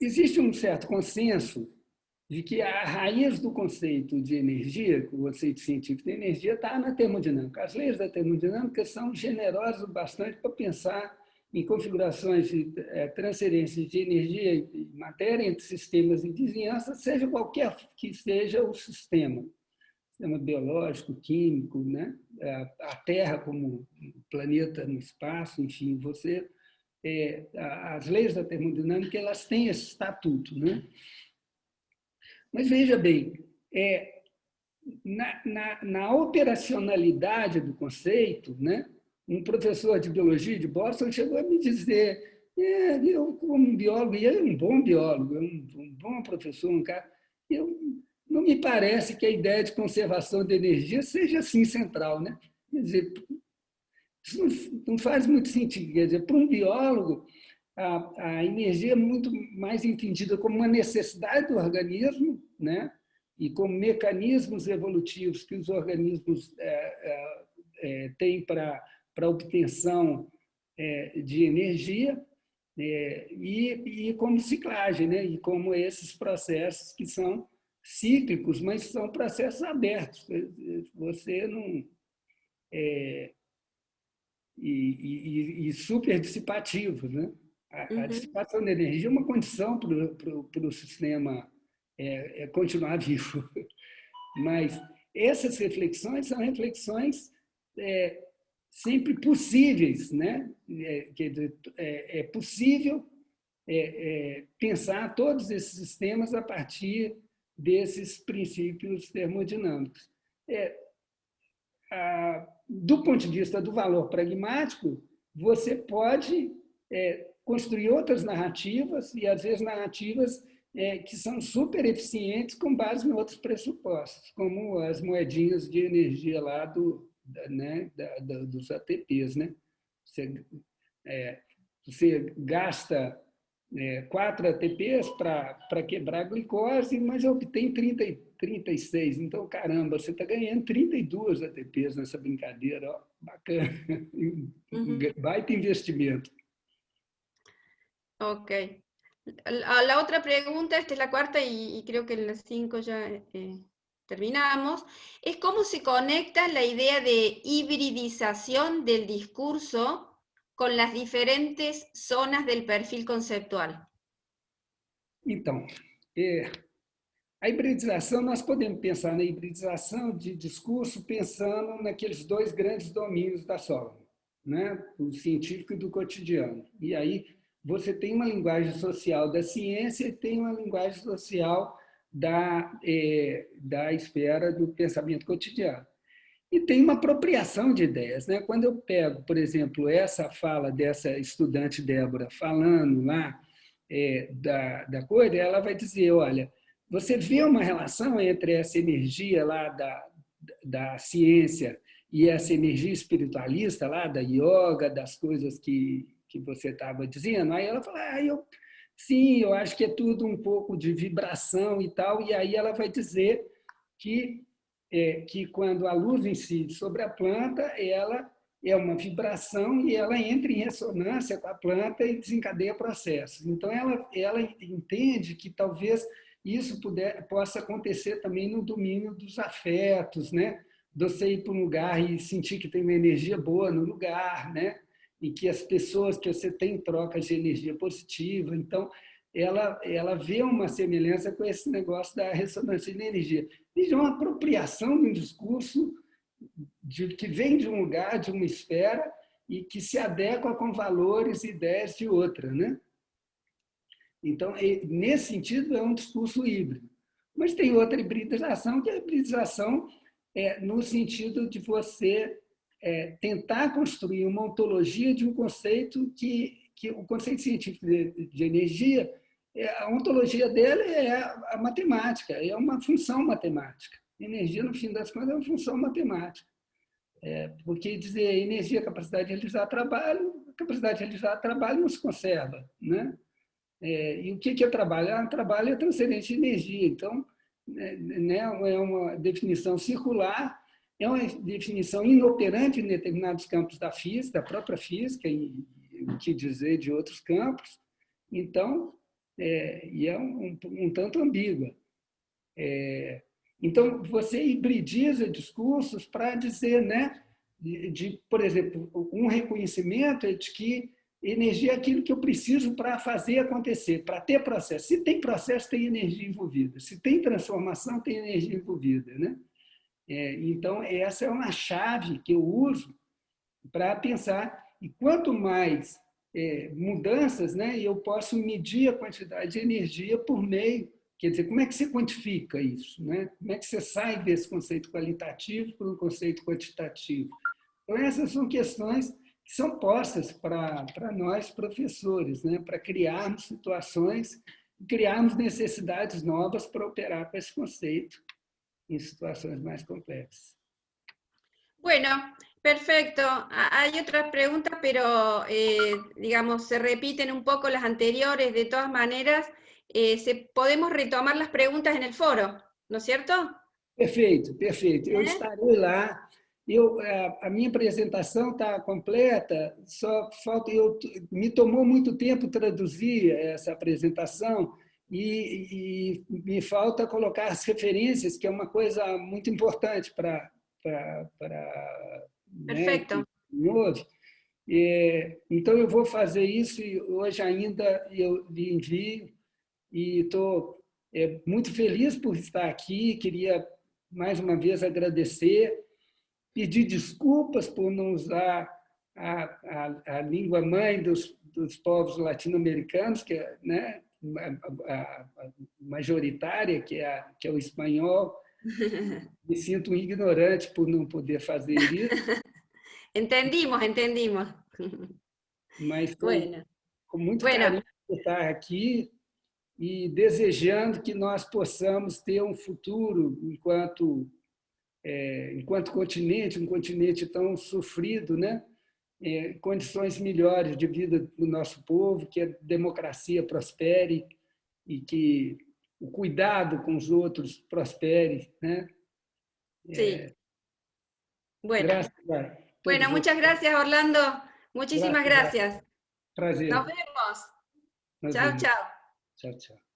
[SPEAKER 2] existe um certo consenso de que a raiz do conceito de energia, o conceito científico de energia, está na termodinâmica. As leis da termodinâmica são generosas o bastante para pensar em configurações de transferências de energia e matéria entre sistemas e vizinhança, seja qualquer que seja o sistema biológico, químico, né? A Terra como planeta no espaço, enfim, as leis da termodinâmica, elas têm esse estatuto, né? Mas veja bem, na operacionalidade do conceito, né, um professor de biologia de Boston chegou a me dizer, eu como biólogo, e ele é um bom biólogo, é um bom professor, um cara, não me parece que a ideia de conservação de energia seja assim central. Né? Quer dizer, isso não faz muito sentido. Quer dizer, para um biólogo, a energia é muito mais entendida como uma necessidade do organismo, né? E como mecanismos evolutivos que os organismos têm para a obtenção de energia, e como ciclagem, né? E como esses processos que são cíclicos, mas são processos abertos. Você não... e super dissipativos. Né? A dissipação de energia é uma condição para o sistema continuar vivo. Mas essas reflexões são reflexões sempre possíveis. Né? É possível pensar todos esses sistemas a partir desses princípios termodinâmicos. Do ponto de vista do valor pragmático, você pode construir outras narrativas, e às vezes narrativas que são super eficientes com base em outros pressupostos, como as moedinhas de energia lá dos ATPs. Né? Você gasta 4 ATPs para quebrar a glicose, mas obtém 36. Então, caramba, você está ganhando 32 ATPs nessa brincadeira. Ó, bacana. Baita investimento.
[SPEAKER 1] Ok. La otra pregunta, esta es la cuarta y creo que en las 5 ya terminamos, es cómo se conecta la idea de hibridización del discurso con las diferentes zonas del perfil conceptual?
[SPEAKER 2] Então, a hibridização, nós podemos pensar na hibridização de discurso pensando naqueles dois grandes domínios da Solomon, né? O científico e do cotidiano. E aí você tem uma linguagem social da ciência e tem uma linguagem social da esfera do pensamento cotidiano. E tem uma apropriação de ideias, né? Quando eu pego, por exemplo, essa fala dessa estudante Débora falando lá da coisa, ela vai dizer, olha, você vê uma relação entre essa energia lá da ciência e essa energia espiritualista lá da yoga, das coisas que você estava dizendo? Aí ela fala, sim, eu acho que é tudo um pouco de vibração e tal, e aí ela vai dizer que quando a luz incide sobre a planta, ela é uma vibração e ela entra em ressonância com a planta e desencadeia processos. Então, ela entende que talvez isso possa acontecer também no domínio dos afetos, né? De você ir para um lugar e sentir que tem uma energia boa no lugar, né? E que as pessoas que você tem trocas de energia positiva. Então, ela vê uma semelhança com esse negócio da ressonância de energia. E de uma apropriação de um discurso que vem de um lugar, de uma esfera, e que se adequa com valores e ideias de outra, né? Então, nesse sentido, é um discurso híbrido. Mas tem outra hibridização, que é a hibridização no sentido de você tentar construir uma ontologia de um conceito que o conceito científico de energia, a ontologia dele é a matemática, é uma função matemática. Energia, no fim das contas, é uma função matemática. Porque dizer energia, capacidade de realizar trabalho, a capacidade de realizar trabalho não se conserva, né? E o que é trabalho? Trabalho é transferência de energia. Então, né, é uma definição circular, é uma definição inoperante em determinados campos da física, da própria física, e o que dizer de outros campos. Então, e é um tanto ambígua. Então, você hibridiza discursos para dizer, né, por exemplo, um reconhecimento de que energia é aquilo que eu preciso para fazer acontecer, para ter processo. Se tem processo, tem energia envolvida. Se tem transformação, tem energia envolvida, né? Então, essa é uma chave que eu uso para pensar. E quanto mais mudanças, né, eu posso medir a quantidade de energia por meio. Quer dizer, como é que você quantifica isso, né? Como é que você sai desse conceito qualitativo para um conceito quantitativo? Então, essas são questões que são postas para nós, professores, né? Para criarmos situações, criarmos necessidades novas para operar com esse conceito em situações mais complexas.
[SPEAKER 1] Bueno, perfecto. Hay otras preguntas, pero digamos, se repiten un poco las anteriores. De todas maneras, podemos retomar las preguntas en el foro, ¿no es cierto?
[SPEAKER 2] Perfeito, perfeito. Eu estarei lá. A minha apresentação está completa, só falta. Me tomou muito tempo traduzir essa apresentação e me falta colocar as referências, que é uma coisa muito importante para
[SPEAKER 1] Perfeito.
[SPEAKER 2] Então, eu vou fazer isso e hoje ainda eu lhe envio e estou muito feliz por estar aqui. Queria, mais uma vez, agradecer, pedir desculpas por não usar a língua mãe dos povos latino-americanos, que é, né, a majoritária, que é o espanhol. Me sinto um ignorante por não poder fazer isso.
[SPEAKER 1] Entendimos.
[SPEAKER 2] Mas com muito carinho de estar aqui e desejando que nós possamos ter um futuro enquanto continente, um continente tão sofrido, né? Condições melhores de vida do nosso povo, que a democracia prospere e que o cuidado com os outros prospere, né?
[SPEAKER 1] Sí. Bueno.
[SPEAKER 2] Gracias.
[SPEAKER 1] Bueno, muchas gracias, Orlando. Muchísimas gracias.
[SPEAKER 2] Prazer.
[SPEAKER 1] Nos vemos.
[SPEAKER 2] Nos
[SPEAKER 1] Chao,
[SPEAKER 2] vemos.
[SPEAKER 1] chao.
[SPEAKER 2] Tchau, tchau.